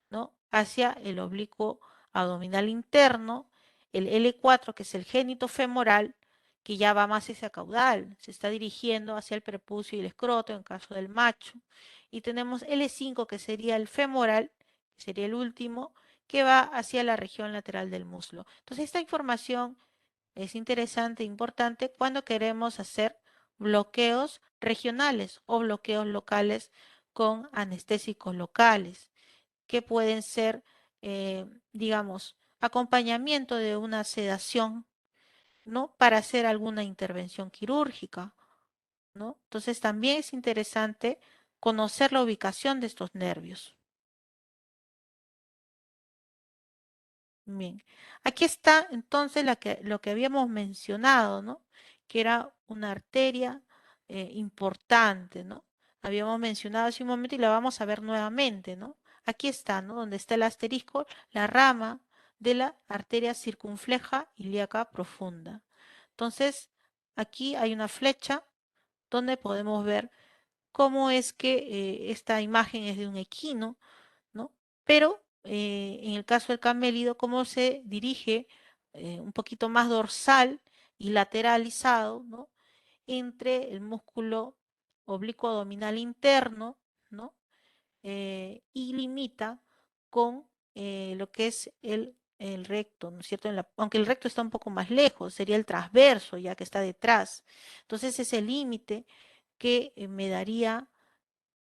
¿no?, hacia el oblicuo abdominal interno. el L4, que es el génito femoral, que ya va más hacia caudal, se está dirigiendo hacia el prepucio y el escroto en caso del macho. Y tenemos L5, que sería el femoral, que sería el último, que va hacia la región lateral del muslo. Entonces, esta información es interesante e importante cuando queremos hacer bloqueos regionales o bloqueos locales con anestésicos locales, que pueden ser, digamos, acompañamiento de una sedación, ¿no? Para hacer alguna intervención quirúrgica, ¿no? Entonces también es interesante conocer la ubicación de estos nervios. Bien, aquí está entonces lo que habíamos mencionado, ¿no? Que era una arteria importante, ¿no? Habíamos mencionado hace un momento y la vamos a ver nuevamente, ¿no? Aquí está, ¿no? Donde está el asterisco, la rama de la arteria circunfleja ilíaca profunda. Entonces, aquí hay una flecha donde podemos ver cómo es que esta imagen es de un equino, ¿no? Pero en el caso del camélido, cómo se dirige un poquito más dorsal y lateralizado, ¿no? Entre el músculo oblicuo abdominal interno, ¿no? Y limita con lo que es el recto, ¿no es cierto? Aunque el recto está un poco más lejos, sería el transverso, ya que está detrás. Entonces, ese límite que me daría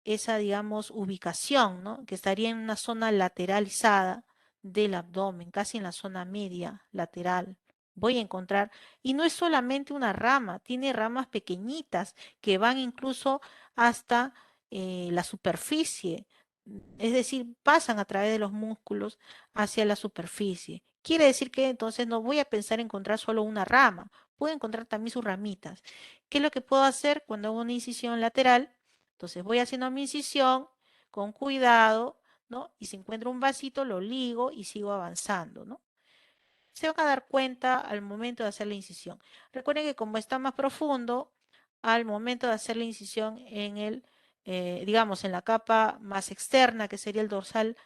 esa, digamos, ubicación, ¿no? Que estaría en una zona lateralizada del abdomen, casi en la zona media lateral. Voy a encontrar, y no es solamente una rama, tiene ramas pequeñitas que van incluso hasta la superficie, es decir, pasan a través de los músculos hacia la superficie. Quiere decir que entonces no voy a pensar en encontrar solo una rama, puedo encontrar también sus ramitas. ¿Qué es lo que puedo hacer cuando hago una incisión lateral? Entonces voy haciendo mi incisión con cuidado, ¿no? Y si encuentro un vasito, lo ligo y sigo avanzando, ¿no? Se van a dar cuenta al momento de hacer la incisión. Recuerden que como está más profundo, al momento de hacer la incisión en digamos, en la capa más externa, que sería el dorsal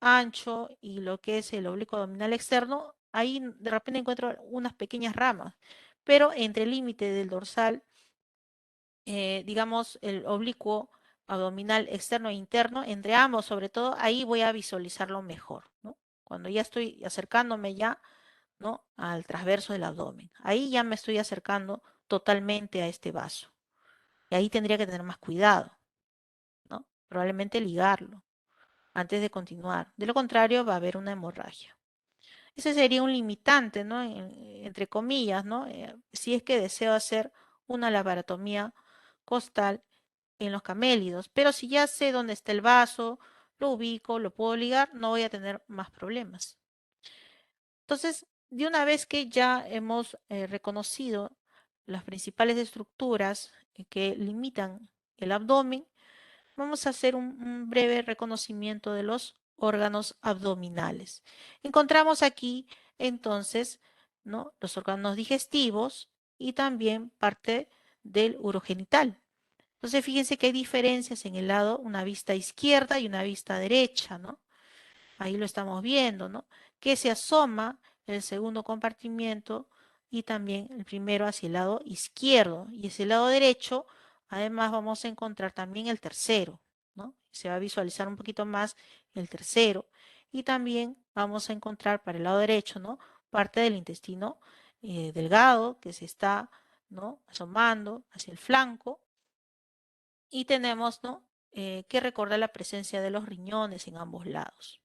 ancho y lo que es el oblicuo abdominal externo, ahí de repente encuentro unas pequeñas ramas, pero entre el límite del dorsal digamos, el oblicuo abdominal externo e interno, entre ambos, sobre todo, ahí voy a visualizarlo mejor, ¿no? Cuando ya estoy acercándome ya, ¿no? Al transverso del abdomen. Ahí ya me estoy acercando totalmente a este vaso. Y ahí tendría que tener más cuidado, ¿no? Probablemente ligarlo antes de continuar. De lo contrario, va a haber una hemorragia. Ese sería un limitante, ¿no? Entre comillas, ¿no? Si es que deseo hacer una laparotomía costal en los camélidos. Pero si ya sé dónde está el vaso, lo ubico, lo puedo ligar, no voy a tener más problemas. Entonces, de una vez que ya hemos reconocido las principales estructuras que limitan el abdomen, vamos a hacer un breve reconocimiento de los órganos abdominales. Encontramos aquí entonces, ¿no? Los órganos digestivos y también parte del urogenital. Entonces, fíjense que hay diferencias en el lado, una vista izquierda y una vista derecha, ¿no? Ahí lo estamos viendo, ¿no? Que se asoma el segundo compartimiento y también el primero hacia el lado izquierdo. Y hacia el lado derecho, además, vamos a encontrar también el tercero, ¿no? Se va a visualizar un poquito más el tercero. Y también vamos a encontrar para el lado derecho, ¿no? Parte del intestino delgado que se está, ¿no? Asomando hacia el flanco y tenemos, ¿no? Que recordar la presencia de los riñones en ambos lados.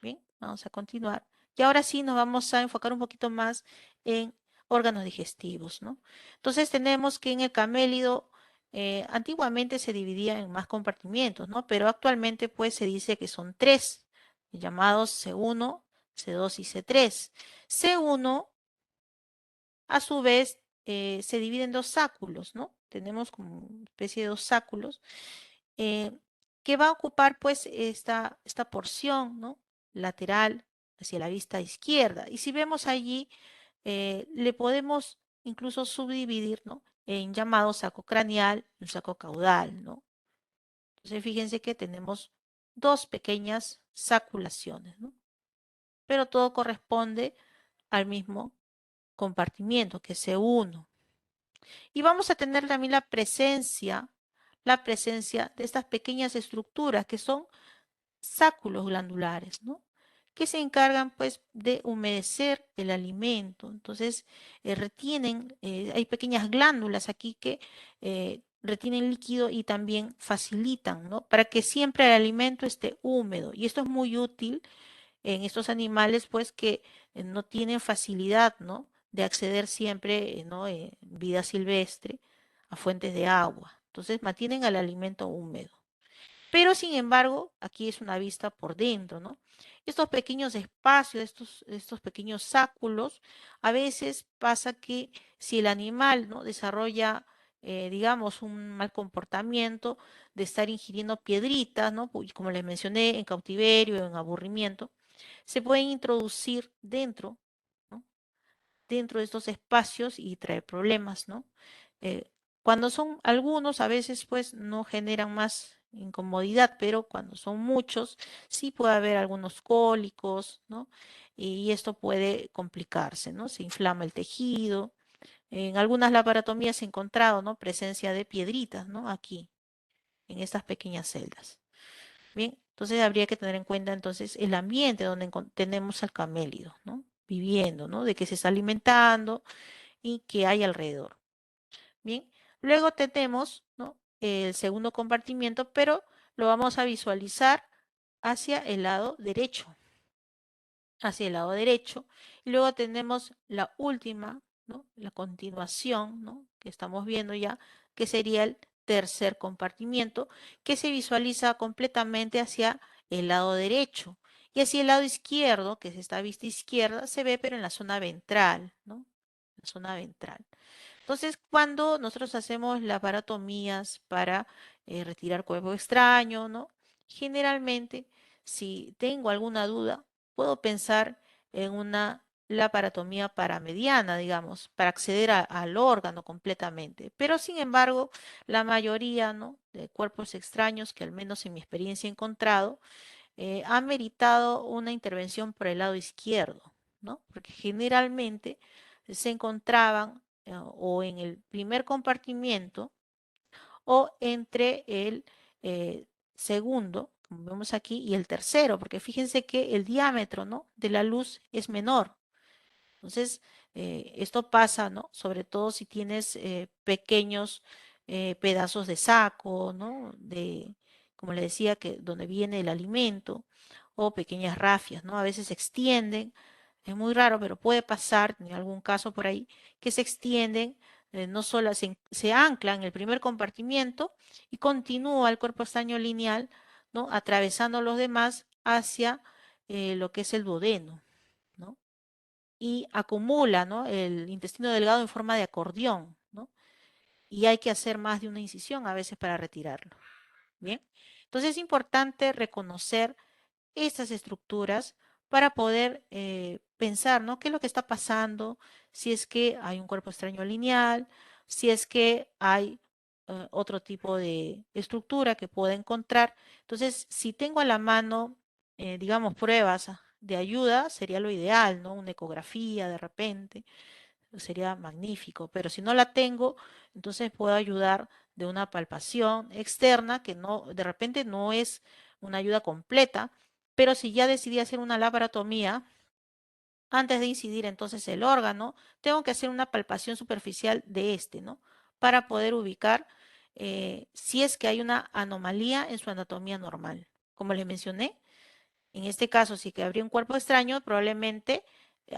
Bien, vamos a continuar. Y ahora sí nos vamos a enfocar un poquito más en órganos digestivos, ¿no? Entonces tenemos que en el camélido antiguamente se dividía en más compartimientos, ¿no? Pero actualmente pues se dice que son tres, llamados C1, C2 y C3. C1 a su vez se divide en dos sáculos, ¿no? Tenemos como una especie de dos sáculos eh, que va a ocupar pues esta porción, ¿no? Lateral hacia la vista izquierda. Y si vemos allí, le podemos incluso subdividir, ¿no? En llamado saco craneal y un saco caudal, ¿no? Entonces fíjense que tenemos dos pequeñas saculaciones, ¿no? Pero todo corresponde al mismo compartimiento, que es C1. Y vamos a tener también la presencia de estas pequeñas estructuras que son sáculos glandulares, ¿no? Que se encargan pues de humedecer el alimento. Entonces retienen, hay pequeñas glándulas aquí que retienen líquido y también facilitan, ¿no? Para que siempre el alimento esté húmedo. Y esto es muy útil en estos animales pues que no tienen facilidad, ¿no? De acceder siempre, ¿no? Vida silvestre a fuentes de agua. Entonces mantienen el alimento húmedo. Pero sin embargo, aquí es una vista por dentro, ¿no? Estos pequeños espacios, estos pequeños sáculos, a veces pasa que si el animal, ¿no? desarrolla, digamos, un mal comportamiento de estar ingiriendo piedritas, ¿no? Como les mencioné, en cautiverio, en aburrimiento, se pueden introducir dentro, ¿no? dentro de estos espacios y traer problemas, ¿no? Eh, cuando son algunos, a veces pues no generan más incomodidad, pero cuando son muchos, sí puede haber algunos cólicos, ¿no? Y esto puede complicarse, ¿no? Se inflama el tejido. En algunas laparotomías se ha encontrado, ¿no? Presencia de piedritas, ¿no? Aquí, en estas pequeñas celdas. Bien, entonces habría que tener en cuenta entonces el ambiente donde tenemos al camélido, ¿no? Viviendo, ¿no? De que se está alimentando y que hay alrededor. Bien, luego tenemos, ¿no? el segundo compartimiento, pero lo vamos a visualizar hacia el lado derecho, hacia el lado derecho. Y luego tenemos la última, ¿no? La continuación, ¿no? Que estamos viendo ya, que sería el tercer compartimiento, que se visualiza completamente hacia el lado derecho. Y hacia el lado izquierdo, que es esta vista izquierda, se ve, pero en la zona ventral, ¿no? La zona ventral. Entonces, cuando nosotros hacemos laparotomías para retirar cuerpo extraño, ¿no? Generalmente, si tengo alguna duda, puedo pensar en una laparotomía paramediana, digamos, para acceder al órgano completamente. Pero, sin embargo, la mayoría, ¿no? de cuerpos extraños que al menos en mi experiencia he encontrado, ha meritado una intervención por el lado izquierdo, ¿no? Porque generalmente se encontraban o en el primer compartimiento o entre el segundo, como vemos aquí, y el tercero, porque fíjense que el diámetro, ¿no? de la luz es menor. Entonces, esto pasa, ¿no? Sobre todo si tienes pequeños pedazos de saco, ¿no? Como le decía, que donde viene el alimento, o pequeñas rafias, ¿no? A veces se extienden, es muy raro, pero puede pasar, en algún caso por ahí, que se extienden, no solo se anclan en el primer compartimiento y continúa el cuerpo extraño lineal, ¿no? Atravesando los demás hacia lo que es el duodeno, ¿no? Y acumula, ¿no? el intestino delgado en forma de acordeón, ¿no? Y hay que hacer más de una incisión a veces para retirarlo. Bien, entonces es importante reconocer estas estructuras para poder pensar, ¿no? ¿Qué es lo que está pasando? Si es que hay un cuerpo extraño lineal, si es que hay otro tipo de estructura que pueda encontrar. Entonces, si tengo a la mano, digamos, pruebas de ayuda, sería lo ideal, ¿no? Una ecografía de repente sería magnífico, pero si no la tengo, entonces puedo ayudar de una palpación externa que no, de repente no es una ayuda completa, pero si ya decidí hacer una laparotomía, antes de incidir entonces el órgano, tengo que hacer una palpación superficial de este, ¿no? Para poder ubicar si es que hay una anomalía en su anatomía normal. Como les mencioné, en este caso, si que habría un cuerpo extraño, probablemente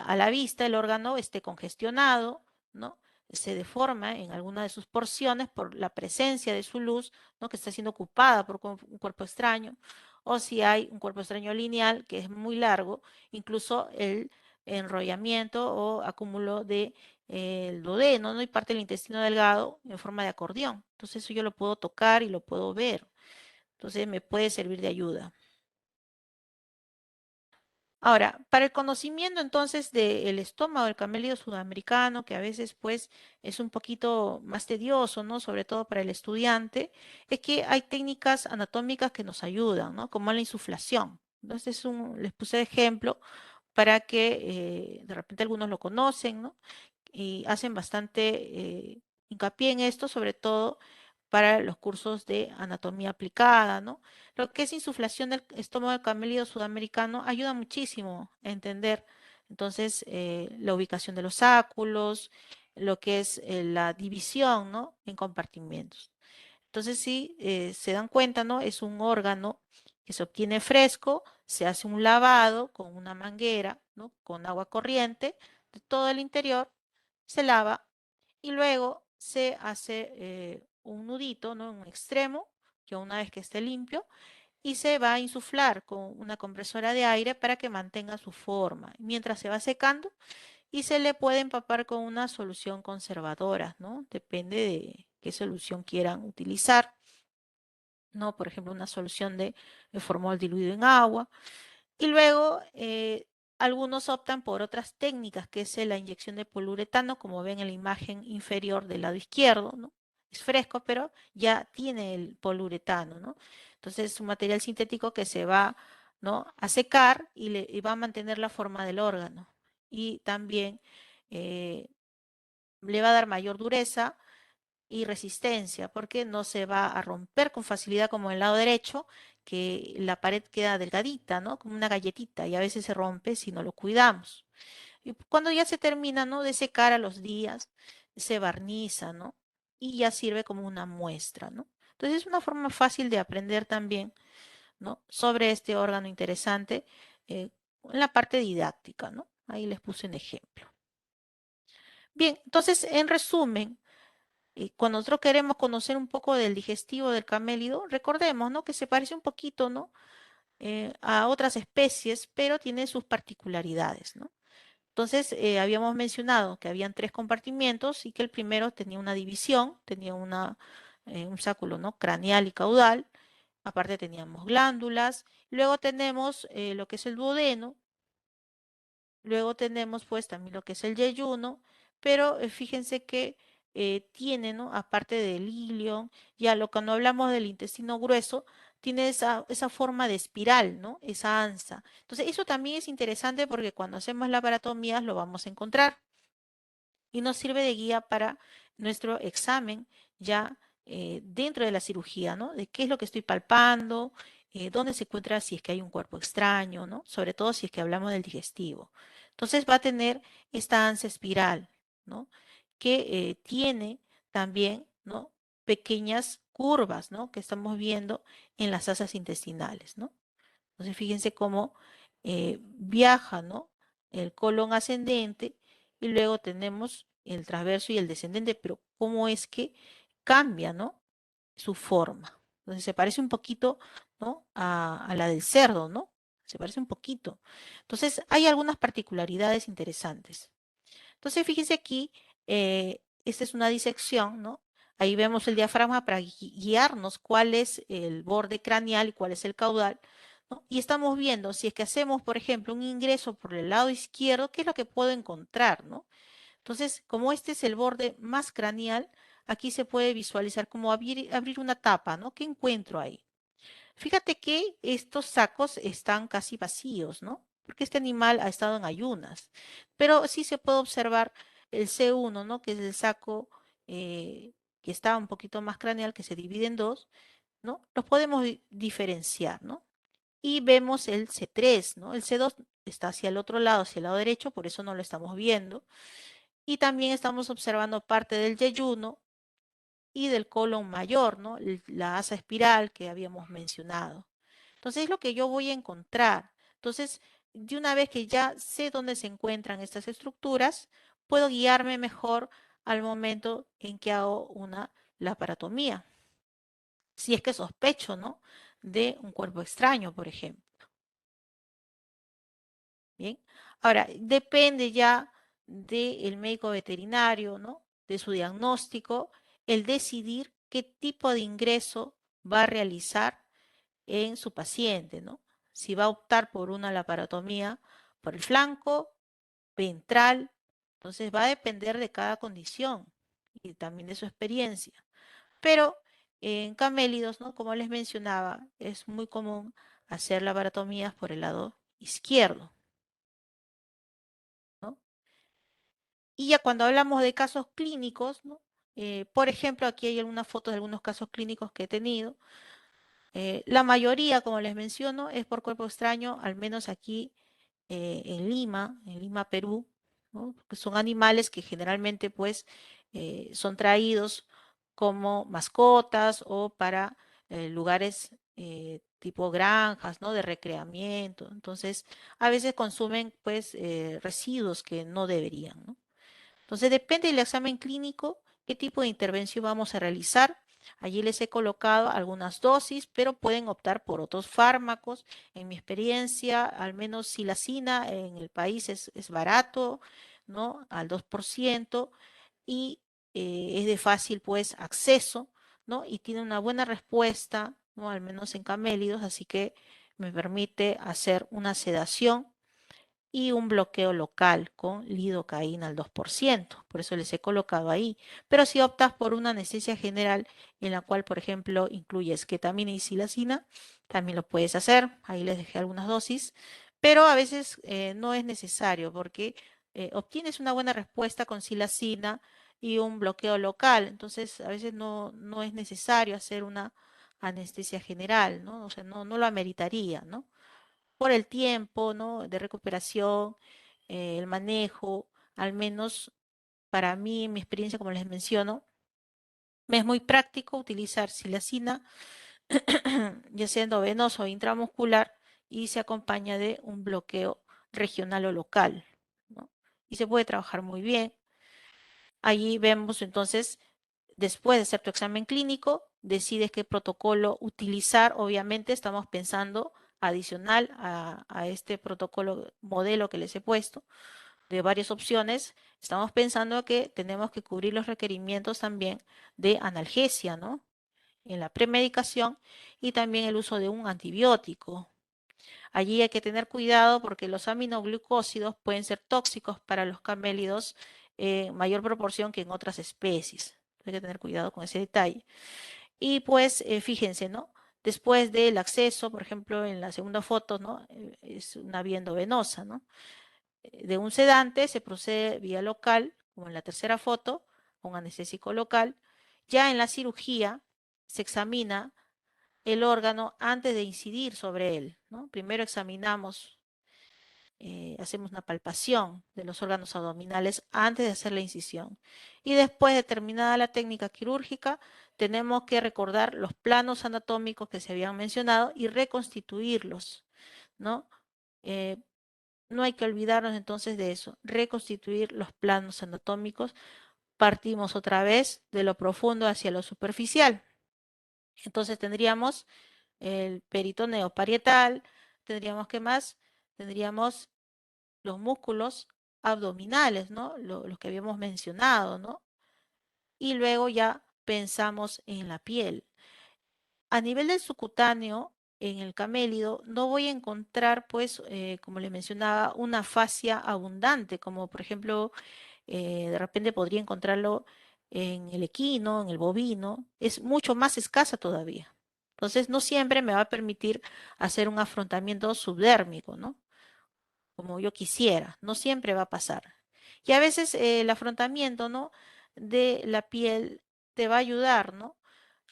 a la vista el órgano esté congestionado, ¿no? Se deforma en alguna de sus porciones por la presencia de su luz, ¿no? Que está siendo ocupada por un cuerpo extraño, o si hay un cuerpo extraño lineal que es muy largo, incluso el enrollamiento o acúmulo de el duodeno, ¿no? y parte del intestino delgado en forma de acordeón. Entonces eso yo lo puedo tocar y lo puedo ver. Entonces me puede servir de ayuda. Ahora, para el conocimiento entonces del estómago del camélido sudamericano, que a veces pues es un poquito más tedioso, ¿no? Sobre todo para el estudiante, es que hay técnicas anatómicas que nos ayudan, ¿no? Como la insuflación. Entonces les puse de ejemplo para que de repente algunos lo conocen, ¿no? Y hacen bastante hincapié en esto, sobre todo para los cursos de anatomía aplicada, ¿no? Lo que es insuflación del estómago del camélido sudamericano ayuda muchísimo a entender, entonces, la ubicación de los áculos, lo que es la división, ¿no? En compartimentos. Entonces, si se dan cuenta, ¿no? Es un órgano que se obtiene fresco, se hace un lavado con una manguera, ¿no? Con agua corriente de todo el interior, se lava y luego se hace un nudito, ¿no? En un extremo, que una vez que esté limpio, y se va a insuflar con una compresora de aire para que mantenga su forma. Mientras se va secando y se le puede empapar con una solución conservadora, ¿no? Depende de qué solución quieran utilizar, ¿no? Por ejemplo, una solución de formol diluido en agua. Y luego, algunos optan por otras técnicas, que es la inyección de poliuretano, como ven en la imagen inferior del lado izquierdo, ¿no? Es fresco, pero ya tiene el poliuretano, ¿no? Entonces es un material sintético que se va, ¿no? A secar y va a mantener la forma del órgano. Y también eh, le va a dar mayor dureza y resistencia, porque no se va a romper con facilidad como en el lado derecho, que la pared queda delgadita, ¿no? Como una galletita y a veces se rompe si no lo cuidamos. Y cuando ya se termina, ¿no? De secar a los días, se barniza, ¿no? Y ya sirve como una muestra, ¿no? Entonces es una forma fácil de aprender también, ¿no? Sobre este órgano interesante en la parte didáctica, ¿no? Ahí les puse un ejemplo. Bien, entonces, en resumen, cuando nosotros queremos conocer un poco del digestivo del camélido, recordemos, ¿no? Que se parece un poquito, ¿no? A otras especies, pero tiene sus particularidades, ¿no? Entonces, habíamos mencionado que habían tres compartimientos y que el primero tenía una división, tenía un sáculo, ¿no? Craneal y caudal. Aparte teníamos glándulas. Luego tenemos lo que es el duodeno. Luego tenemos pues también lo que es el yeyuno, pero fíjense que tiene, ¿no? Aparte del ilion, ya lo cuando hablamos del intestino grueso, tiene esa forma de espiral, ¿no? Esa ansa. Entonces, eso también es interesante porque cuando hacemos laparotomías lo vamos a encontrar y nos sirve de guía para nuestro examen ya dentro de la cirugía, ¿no? De qué es lo que estoy palpando, dónde se encuentra si es que hay un cuerpo extraño, ¿no? Sobre todo si es que hablamos del digestivo. Entonces va a tener esta ansa espiral, ¿no? Que tiene también, ¿no? Pequeñas curvas, ¿no? Que estamos viendo en las asas intestinales, ¿no? Entonces fíjense cómo viaja, ¿no? El colon ascendente y luego tenemos el transverso y el descendente, pero cómo es que cambia, ¿no? Su forma. Entonces se parece un poquito, ¿no? A la del cerdo, ¿no? Se parece un poquito. Entonces hay algunas particularidades interesantes. Entonces, fíjense aquí, esta es una disección, ¿no? Ahí vemos el diafragma para guiarnos cuál es el borde craneal y cuál es el caudal, ¿no? Y estamos viendo si es que hacemos, por ejemplo, un ingreso por el lado izquierdo, ¿qué es lo que puedo encontrar, ¿no? Entonces, como este es el borde más craneal, aquí se puede visualizar como abrir una tapa, ¿no? ¿Qué encuentro ahí? Fíjate que estos sacos están casi vacíos, ¿no? Porque este animal ha estado en ayunas. Pero sí se puede observar el C1, ¿no? Que es el saco que está un poquito más craneal, que se divide en dos, ¿no? Los podemos diferenciar, ¿no? Y vemos el C3, ¿no? El C2 está hacia el otro lado, hacia el lado derecho, por eso no lo estamos viendo. Y también estamos observando parte del yeyuno y del colon mayor, ¿no? La asa espiral que habíamos mencionado. Entonces es lo que yo voy a encontrar. Entonces, de una vez que ya sé dónde se encuentran estas estructuras, puedo guiarme mejor al momento en que hago una laparotomía. Si es que sospecho, ¿no? De un cuerpo extraño, por ejemplo. Bien. Ahora, depende ya del médico veterinario, ¿no? De su diagnóstico, el decidir qué tipo de ingreso va a realizar en su paciente, ¿no? Si va a optar por una laparotomía por el flanco, ventral, entonces va a depender de cada condición y también de su experiencia. Pero en camélidos, ¿no? Como les mencionaba, es muy común hacer laparotomías por el lado izquierdo. Y ya cuando hablamos de casos clínicos, ¿no? Por ejemplo, aquí hay algunas fotos de algunos casos clínicos que he tenido. La mayoría, como les menciono, es por cuerpo extraño, al menos aquí en Lima, Perú, ¿no? Que son animales que generalmente pues son traídos como mascotas o para lugares tipo granjas, ¿no? De recreamiento. Entonces, a veces consumen pues residuos que no deberían, ¿no? Entonces, depende del examen clínico, qué tipo de intervención vamos a realizar. Allí les he colocado algunas dosis, pero pueden optar por otros fármacos. En mi experiencia, al menos silacina en el país es barato, ¿no? Al 2% y es de fácil, pues, acceso, ¿no? Y tiene una buena respuesta, ¿no? Al menos en camélidos, así que me permite hacer una sedación y un bloqueo local con lidocaína al 2%. Por eso les he colocado ahí. Pero si optas por una anestesia general en la cual, por ejemplo, incluyes ketamina y silacina, también lo puedes hacer. Ahí les dejé algunas dosis. Pero a veces no es necesario porque obtienes una buena respuesta con silacina y un bloqueo local. Entonces, a veces no es necesario hacer una anestesia general, ¿no? O sea, no lo ameritaría, ¿no? Por el tiempo, ¿no? De recuperación, el manejo, al menos para mí, en mi experiencia, como les menciono, me es muy práctico utilizar silacina, ya sea endovenoso o intramuscular, y se acompaña de un bloqueo regional o local, ¿no? Y se puede trabajar muy bien. Allí vemos entonces, después de hacer tu examen clínico, decides qué protocolo utilizar. Obviamente estamos pensando adicional a este protocolo modelo que les he puesto, de varias opciones, estamos pensando que tenemos que cubrir los requerimientos también de analgesia, ¿no? En la premedicación y también el uso de un antibiótico. Allí hay que tener cuidado porque los aminoglucósidos pueden ser tóxicos para los camélidos en mayor proporción que en otras especies. Hay que tener cuidado con ese detalle. Y pues fíjense, ¿no? Después del acceso, por ejemplo, en la segunda foto, ¿no? Es una vía endovenosa, ¿no? De un sedante se procede vía local, como en la tercera foto, un anestésico local. Ya en la cirugía se examina el órgano antes de incidir sobre él, ¿no? Primero examinamos, hacemos una palpación de los órganos abdominales antes de hacer la incisión. Y después de terminada la técnica quirúrgica, tenemos que recordar los planos anatómicos que se habían mencionado y reconstituirlos, ¿no? Eh, no hay que olvidarnos entonces de eso, reconstituir los planos anatómicos. Partimos otra vez de lo profundo hacia lo superficial. Entonces tendríamos el peritoneo parietal, tendríamos, ¿qué más? Tendríamos los músculos abdominales, ¿no? Los que habíamos mencionado, ¿no? Y luego ya pensamos en la piel. A nivel del subcutáneo, en el camélido, no voy a encontrar, pues, como le mencionaba, una fascia abundante, como por ejemplo, de repente podría encontrarlo en el equino, en el bovino, es mucho más escasa todavía. Entonces, no siempre me va a permitir hacer un afrontamiento subdérmico, ¿no? Como yo quisiera, no siempre va a pasar. Y a veces el afrontamiento, ¿no? De la piel te va a ayudar, ¿no?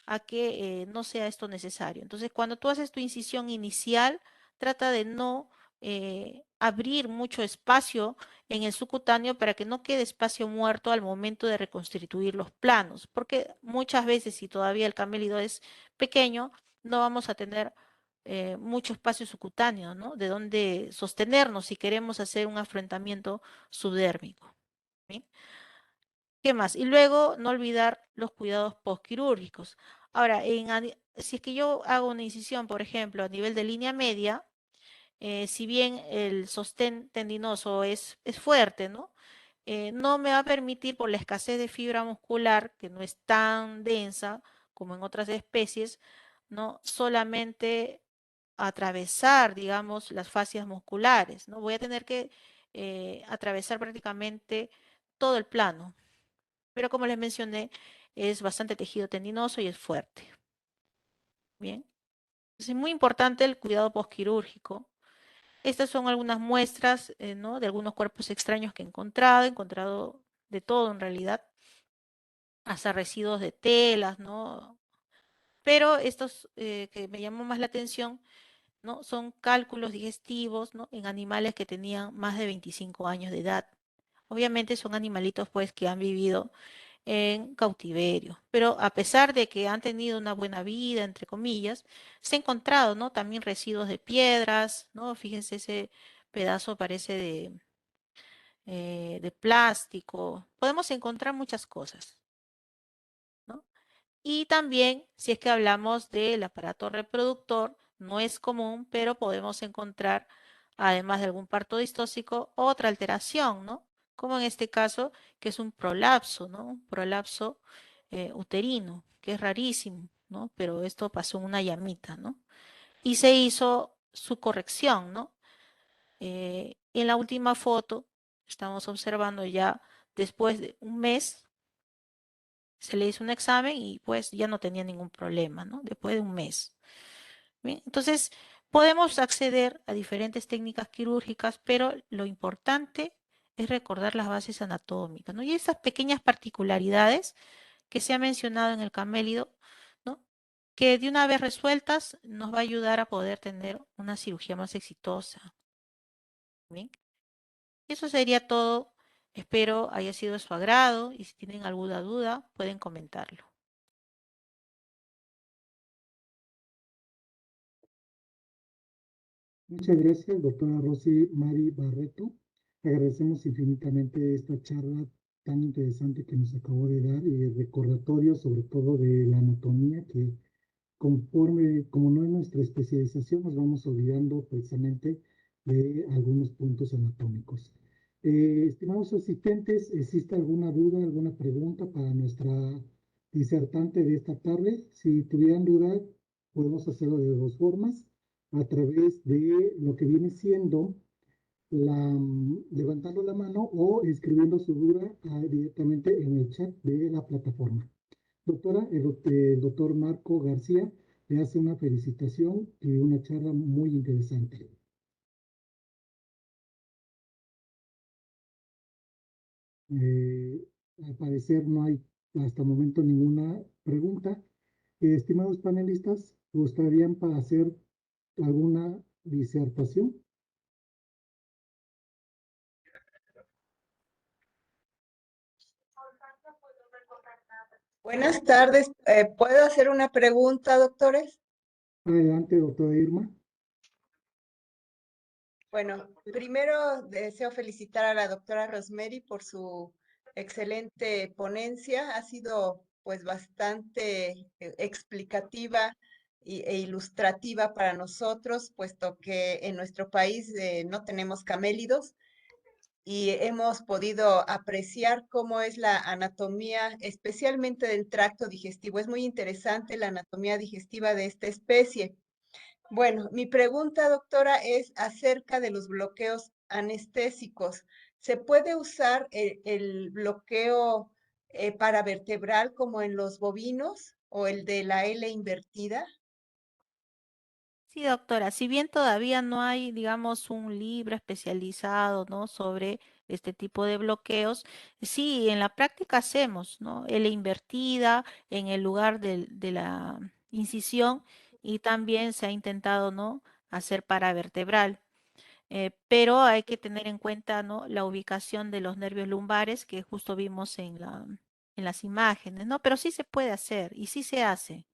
A que no sea esto necesario. Entonces, cuando tú haces tu incisión inicial, trata de no abrir mucho espacio en el subcutáneo para que no quede espacio muerto al momento de reconstituir los planos, porque muchas veces, si todavía el camélido es pequeño, no vamos a tener mucho espacio subcutáneo, ¿no? De donde sostenernos si queremos hacer un afrontamiento subdérmico. ¿Bien? ¿Qué más? Y luego no olvidar los cuidados postquirúrgicos. Ahora, si es que yo hago una incisión, por ejemplo, a nivel de línea media, si bien el sostén tendinoso es fuerte, ¿no? No me va a permitir por la escasez de fibra muscular, que no es tan densa como en otras especies, ¿no? Solamente atravesar, digamos, las fascias musculares, ¿no? Voy a tener que atravesar prácticamente todo el plano. Pero como les mencioné, es bastante tejido tendinoso y es fuerte. Bien. Es muy importante el cuidado postquirúrgico. Estas son algunas muestras, ¿no? De algunos cuerpos extraños que he encontrado. He encontrado de todo en realidad, hasta residuos de telas, ¿no? Pero estos que me llamó más la atención, ¿no? Son cálculos digestivos, ¿no? En animales que tenían más de 25 años de edad. Obviamente son animalitos pues que han vivido en cautiverio, pero a pesar de que han tenido una buena vida, entre comillas, se ha encontrado, ¿no? También residuos de piedras, ¿no? Fíjense, ese pedazo parece de plástico. Podemos encontrar muchas cosas, ¿no? Y también, si es que hablamos del aparato reproductor, no es común, pero podemos encontrar, además de algún parto distóxico, otra alteración, ¿no? Como en este caso, que es un prolapso, ¿no? Un prolapso uterino, que es rarísimo, ¿no? Pero esto pasó en una llamita, ¿no? Y se hizo su corrección, ¿no? En la última foto, estamos observando ya después de un mes, se le hizo un examen y pues ya no tenía ningún problema, ¿no? Después de un mes. Bien, entonces, podemos acceder a diferentes técnicas quirúrgicas, pero lo importante es recordar las bases anatómicas, ¿no? Y esas pequeñas particularidades que se ha mencionado en el camélido, ¿no? Que de una vez resueltas nos va a ayudar a poder tener una cirugía más exitosa. Bien, eso sería todo. Espero haya sido de su agrado y si tienen alguna duda pueden comentarlo. Muchas gracias, doctora Rosy Mari Barreto. Agradecemos infinitamente esta charla tan interesante que nos acabó de dar y el recordatorio sobre todo de la anatomía que conforme, como no es nuestra especialización, nos vamos olvidando precisamente de algunos puntos anatómicos. Estimados asistentes, ¿existe alguna duda, alguna pregunta para nuestra disertante de esta tarde? Si tuvieran duda, podemos hacerlo de dos formas, a través de lo que viene siendo levantando la mano o escribiendo su duda directamente en el chat de la plataforma. Doctora, el doctor Marco García le hace una felicitación y una charla muy interesante. Eh, Al parecer no hay hasta el momento ninguna pregunta. Estimados panelistas, ¿gustarían para hacer alguna disertación? Buenas tardes. ¿Puedo hacer una pregunta, doctores? Adelante, doctora Irma. Bueno, primero deseo felicitar a la doctora Rosemary por su excelente ponencia. Ha sido pues bastante explicativa e ilustrativa para nosotros, puesto que en nuestro país no tenemos camélidos y hemos podido apreciar cómo es la anatomía, especialmente del tracto digestivo. Es muy interesante la anatomía digestiva de esta especie. Bueno, mi pregunta, doctora, es acerca de los bloqueos anestésicos. ¿Se puede usar el bloqueo paravertebral como en los bovinos o el de la L invertida? Sí, doctora, si bien todavía no hay, digamos, un libro especializado, ¿no? Sobre este tipo de bloqueos, sí, en la práctica hacemos, ¿no? L invertida en el lugar de la incisión y también se ha intentado, ¿no? Hacer paravertebral. Pero hay que tener en cuenta, ¿no? La ubicación de los nervios lumbares que justo vimos en las imágenes, ¿no? Pero sí se puede hacer y sí se hace.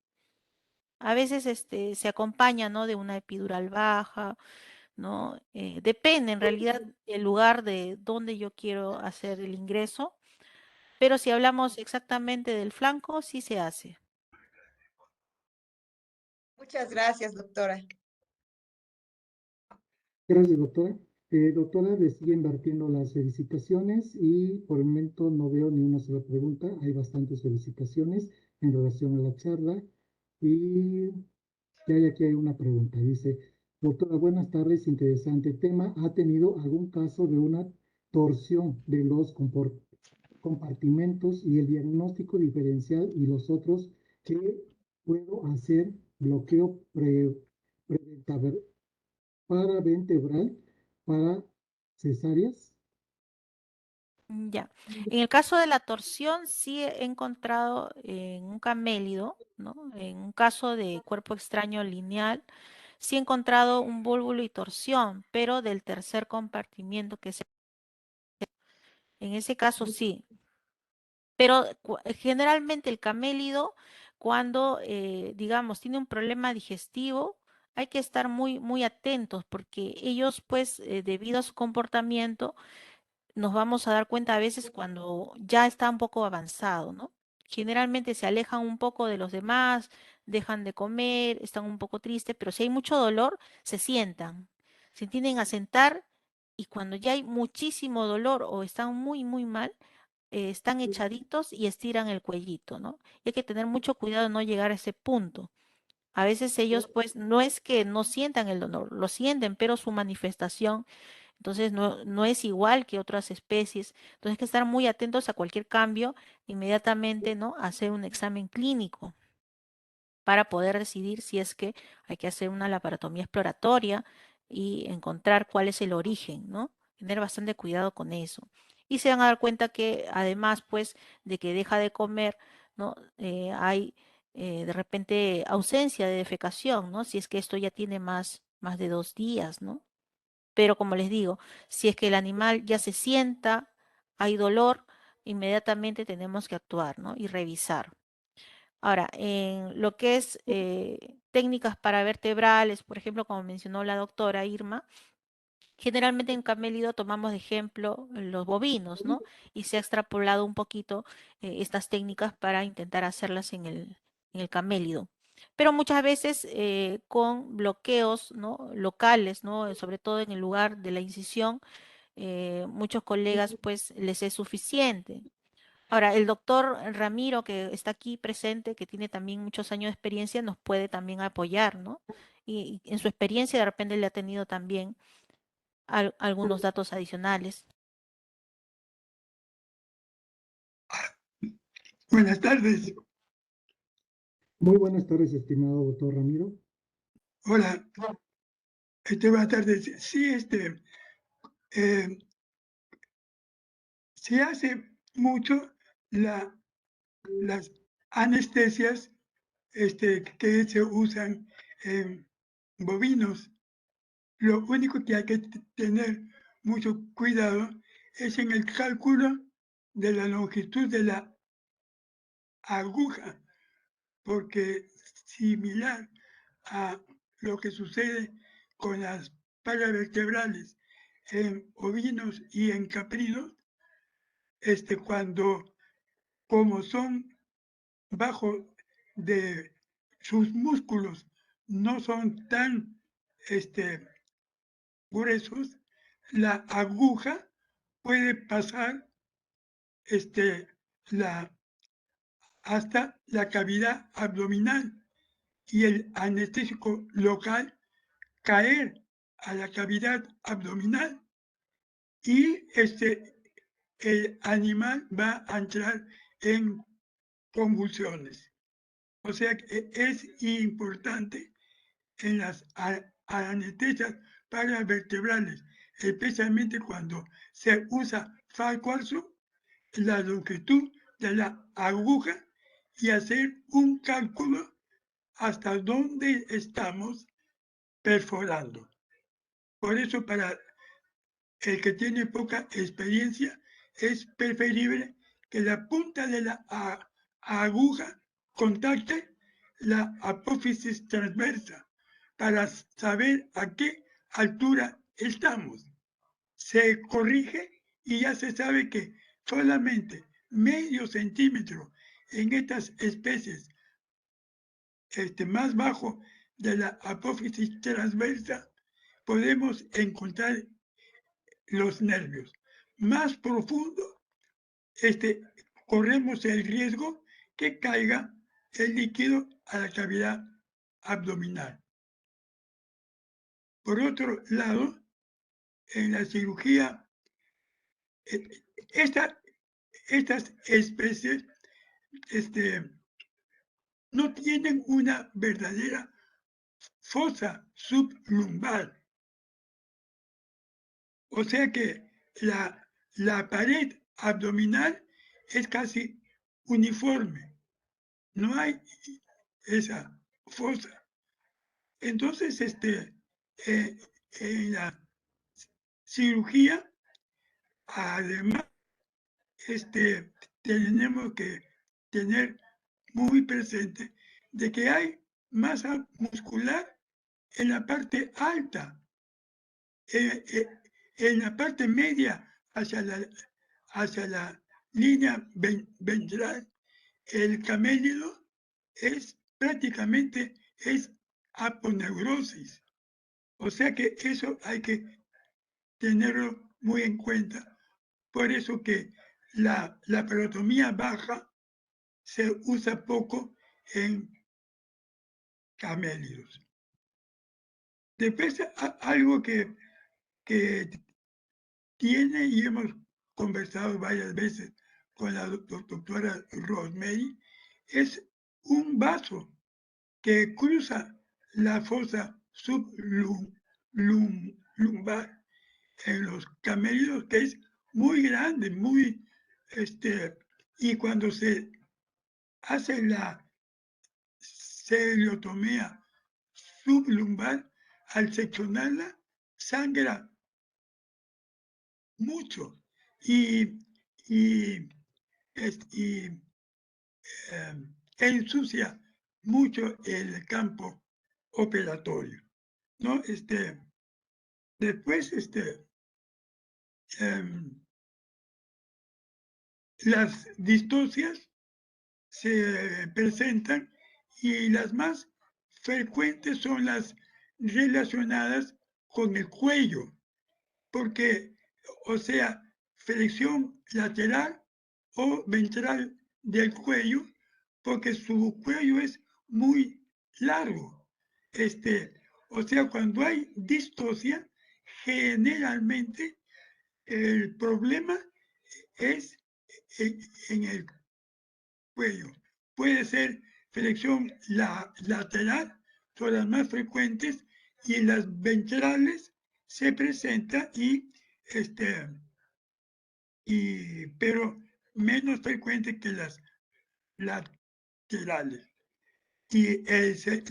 A veces se acompaña, ¿no? De una epidural baja, ¿no? Depende en realidad el lugar de donde yo quiero hacer el ingreso, pero si hablamos exactamente del flanco, sí se hace. Muchas gracias, doctora. Gracias, doctora. Doctora, le siguen vertiendo las felicitaciones y por el momento no veo ni una sola pregunta. Hay bastantes felicitaciones en relación a la charla y aquí hay una pregunta. Dice, doctora, buenas tardes, interesante tema. ¿Ha tenido algún caso de una torsión de los compartimentos y el diagnóstico diferencial y los otros que puedo hacer bloqueo paravertebral para cesáreas? Ya. En el caso de la torsión, sí he encontrado en un camélido, ¿no? En un caso de cuerpo extraño lineal, sí he encontrado un búlbulo y torsión, pero del tercer compartimiento en ese caso sí. Pero generalmente el camélido, cuando, digamos, tiene un problema digestivo, hay que estar muy, muy atentos porque ellos, pues, debido a su comportamiento, nos vamos a dar cuenta a veces cuando ya está un poco avanzado, ¿no? Generalmente se alejan un poco de los demás, dejan de comer, están un poco tristes, pero si hay mucho dolor, se sientan, se tienden a sentar y cuando ya hay muchísimo dolor o están muy, muy mal, están echaditos y estiran el cuellito, ¿no? Y hay que tener mucho cuidado de no llegar a ese punto. A veces ellos, pues, no es que no sientan el dolor, lo sienten, pero su manifestación entonces no es igual que otras especies. Entonces hay que estar muy atentos a cualquier cambio, inmediatamente, ¿no? Hacer un examen clínico para poder decidir si es que hay que hacer una laparotomía exploratoria y encontrar cuál es el origen, ¿no? Tener bastante cuidado con eso. Y se van a dar cuenta que además, pues, de que deja de comer, ¿no? Hay de repente ausencia de defecación, ¿no? Si es que esto ya tiene más de 2 días, ¿no? Pero como les digo, si es que el animal ya se sienta, hay dolor, inmediatamente tenemos que actuar, ¿no? Y revisar. Ahora, en lo que es técnicas para vertebrales, por ejemplo, como mencionó la doctora Irma, generalmente en camélido tomamos de ejemplo los bovinos, ¿no? Y se ha extrapolado un poquito estas técnicas para intentar hacerlas en el camélido. Pero muchas veces con bloqueos, ¿no? Locales, ¿no? Sobre todo en el lugar de la incisión, muchos colegas pues les es suficiente. Ahora, el doctor Ramiro, que está aquí presente, que tiene también muchos años de experiencia, nos puede también apoyar, ¿no? Y en su experiencia de repente le ha tenido también algunos datos adicionales. Buenas tardes. Muy buenas tardes, estimado doctor Ramiro. Hola. Buenas tardes. Sí, se hace mucho las anestesias que se usan en bovinos. Lo único que hay que tener mucho cuidado es en el cálculo de la longitud de la aguja, porque similar a lo que sucede con las paravertebrales en ovinos y en caprinos, cuando, como son bajo de sus músculos, no son tan gruesos, la aguja puede pasar hasta la cavidad abdominal y el anestésico local caer a la cavidad abdominal y el animal va a entrar en convulsiones. O sea que es importante en las anestesias paravertebrales, especialmente cuando se usa falcuarzo, la longitud de la aguja y hacer un cálculo hasta dónde estamos perforando. Por eso, para el que tiene poca experiencia, es preferible que la punta de la aguja contacte la apófisis transversa para saber a qué altura estamos. Se corrige y ya se sabe que solamente medio centímetro en estas especies más bajo de la apófisis transversa podemos encontrar los nervios. Más profundo, corremos el riesgo que caiga el líquido a la cavidad abdominal. Por otro lado, en la cirugía, estas especies no tienen una verdadera fosa sublumbar. O sea que la pared abdominal es casi uniforme, no hay esa fosa. Entonces, en la cirugía, además, tenemos que tener muy presente de que hay masa muscular en la parte alta, en la parte media hacia la línea ventral. El camélido es prácticamente aponeurosis. O sea que eso hay que tenerlo muy en cuenta. Por eso que la laparotomía baja se usa poco en camélidos. Después, algo que tiene y hemos conversado varias veces con la doctora Rosemary, es un vaso que cruza la fosa sublumbar en los camélidos, que es muy grande, y cuando se hace la seriotomía sublumbar, al seccionarla, sangra mucho y ensucia mucho el campo operatorio, ¿no? Después, las distocias se presentan y las más frecuentes son las relacionadas con el cuello, porque, o sea, flexión lateral o ventral del cuello, porque su cuello es muy largo. O sea, cuando hay distocia, generalmente el problema es en el cuello. Puede ser flexión lateral, son las más frecuentes, y en las ventrales se presenta pero menos frecuente que las laterales. Y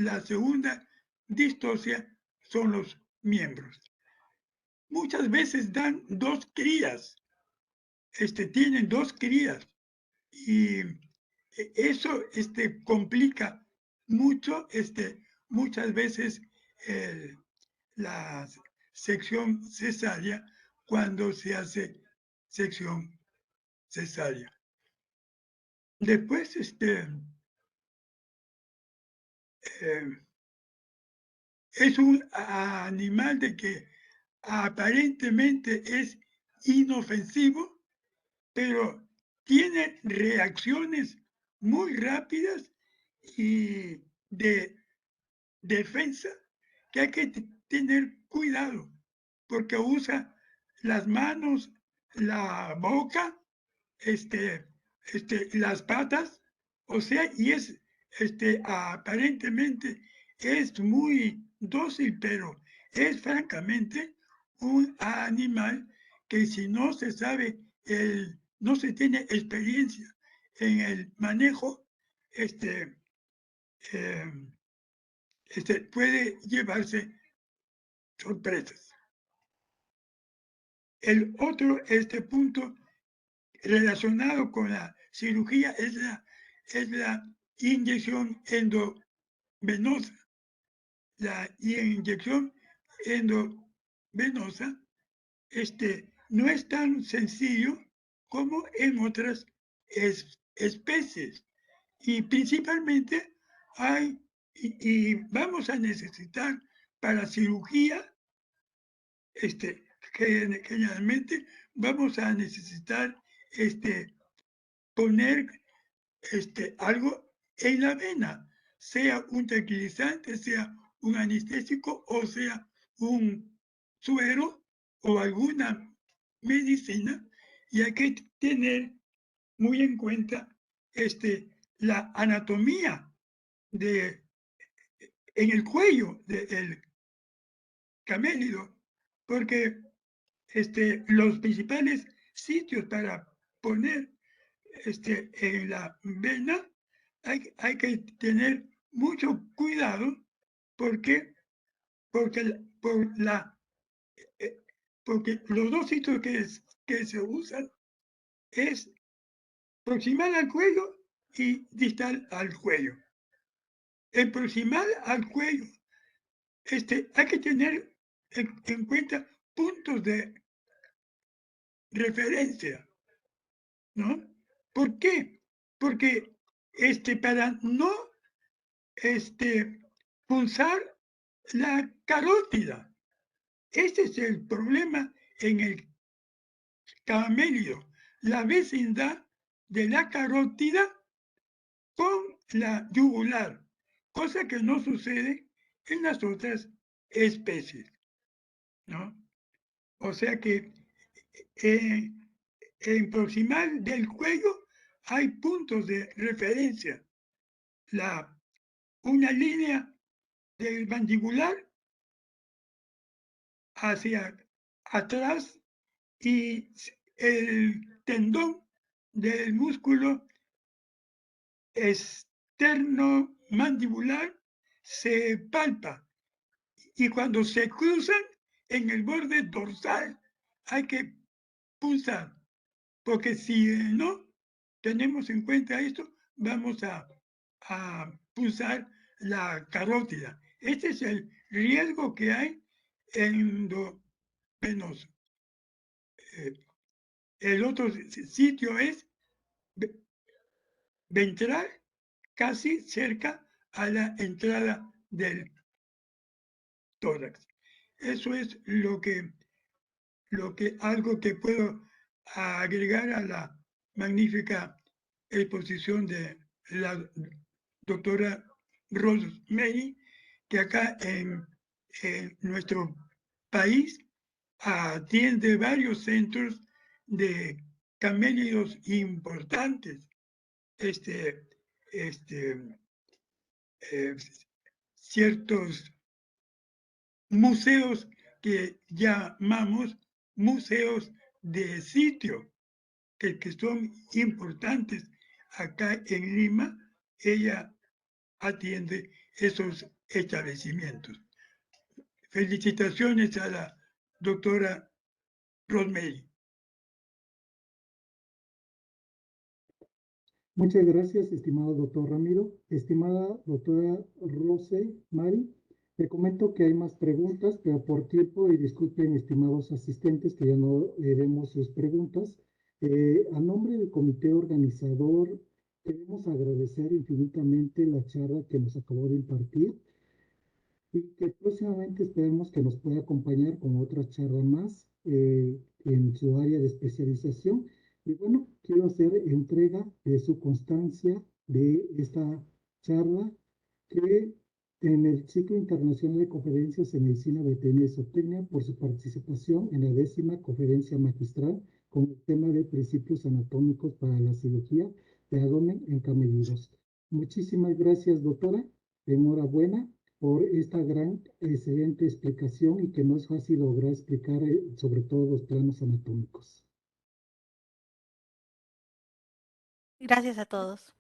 la segunda distocia son los miembros. Muchas veces dan dos crías, tienen dos crías, y eso complica mucho muchas veces la sección cesárea cuando se hace sección cesárea. Después, es un animal de que aparentemente es inofensivo, pero tiene reacciones muy rápidas y de defensa que hay que tener cuidado, porque usa las manos, la boca, las patas, o sea, y es aparentemente es muy dócil, pero es francamente un animal que si no se sabe, no se tiene experiencia en el manejo, puede llevarse sorpresas. El otro punto relacionado con la cirugía es la inyección endovenosa. La inyección endovenosa no es tan sencillo como en otras especies, y principalmente y vamos a necesitar para cirugía, generalmente vamos a necesitar poner algo en la vena, sea un tranquilizante, sea un anestésico, o sea un suero o alguna medicina, y hay que tener muy en cuenta la anatomía en el cuello del camélido, porque los principales sitios para poner en la vena, hay que tener mucho cuidado porque los dos sitios que se usan es proximal al cuello y distal al cuello. El proximal al cuello, hay que tener en cuenta puntos de referencia, ¿no? ¿Por qué? Porque para no pulsar la carótida. Este es el problema en el camélido, la vecindad de la carótida con la yugular, cosa que no sucede en las otras especies, ¿no? O sea que en proximal del cuello hay puntos de referencia. Una línea del mandibular hacia atrás y el tendón del músculo externo-mandibular se palpa y cuando se cruzan en el borde dorsal hay que pulsar, porque si no tenemos en cuenta esto, vamos a pulsar la carótida. Este es el riesgo que hay endovenoso. El otro sitio es ventral, casi cerca a la entrada del tórax. Eso es algo que puedo agregar a la magnífica exposición de la doctora Rosemary, que acá en nuestro país atiende varios centros de camélidos importantes, ciertos museos que llamamos museos de sitio, que son importantes acá en Lima. Ella atiende esos establecimientos. Felicitaciones a la doctora Rosemary. Muchas gracias, estimado doctor Ramiro. Estimada doctora Rosemary, te comento que hay más preguntas, pero por tiempo, y disculpen, estimados asistentes, que ya no vemos sus preguntas. A nombre del comité organizador, queremos agradecer infinitamente la charla que nos acabó de impartir y que próximamente esperemos que nos pueda acompañar con otra charla más en su área de especialización. Y bueno, quiero hacer entrega de su constancia de esta charla que en el ciclo internacional de conferencias en medicina veterinaria y zootecnia por su participación en la 10ª conferencia magistral con el tema de principios anatómicos para la cirugía de abdomen en camellidos. Muchísimas gracias, doctora. Enhorabuena por esta gran, excelente explicación y que no es fácil lograr explicar sobre todo los planos anatómicos. Gracias a todos.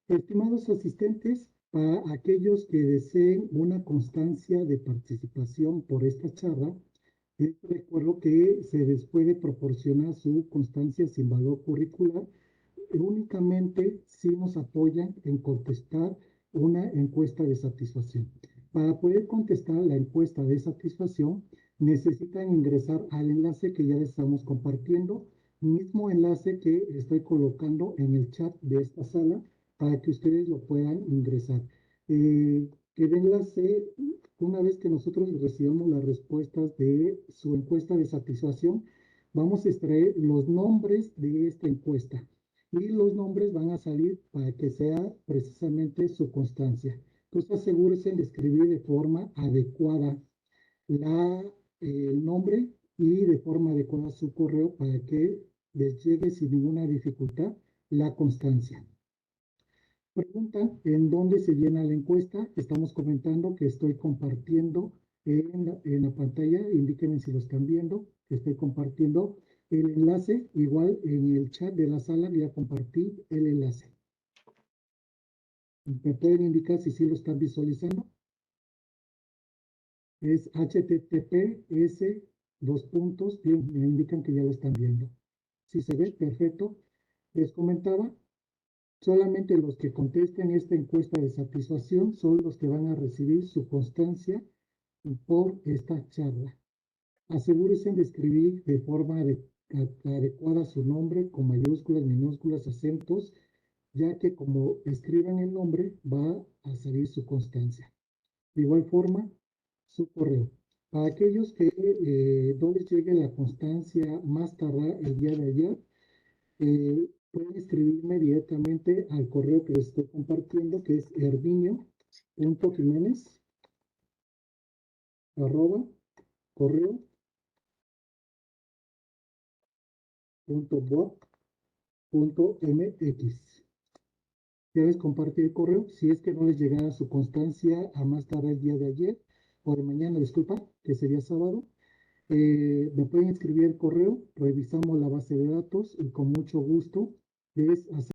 Estimados asistentes, para aquellos que deseen una constancia de participación por esta charla, les recuerdo que se les puede proporcionar su constancia sin valor curricular únicamente si nos apoyan en contestar una encuesta de satisfacción. Para poder contestar la encuesta de satisfacción, necesitan ingresar al enlace que ya les estamos compartiendo, mismo enlace que estoy colocando en el chat de esta sala para que ustedes lo puedan ingresar. El enlace, una vez que nosotros recibamos las respuestas de su encuesta de satisfacción, vamos a extraer los nombres de esta encuesta y los nombres van a salir para que sea precisamente su constancia. Entonces asegúrense de escribir de forma adecuada el nombre y de forma adecuada su correo para que les llegue sin ninguna dificultad la constancia. Preguntan en dónde se llena la encuesta. Estamos comentando que estoy compartiendo en la pantalla. Indíquenme si lo están viendo. Estoy compartiendo El enlace, igual en el chat de la sala, voy a compartir el enlace. ¿Me pueden indicar si sí lo están visualizando? Es https, bien, me indican que ya lo están viendo. Si se ve, perfecto. Les comentaba, solamente los que contesten esta encuesta de satisfacción son los que van a recibir su constancia por esta charla. Asegúrense de escribir de forma adecuada su nombre con mayúsculas, minúsculas, acentos, ya que como escriban el nombre va a salir su constancia. De igual forma, su correo. Para aquellos que no les llegue la constancia más tardar el día de ayer, pueden escribirme directamente al correo que les estoy compartiendo, que es herminio.correo.bot.mx. Debes compartir el correo si es que no les llegara su constancia a más tardar el día de ayer o de mañana, disculpa, que sería sábado. Me pueden escribir el correo, revisamos la base de datos y con mucho gusto les hacemos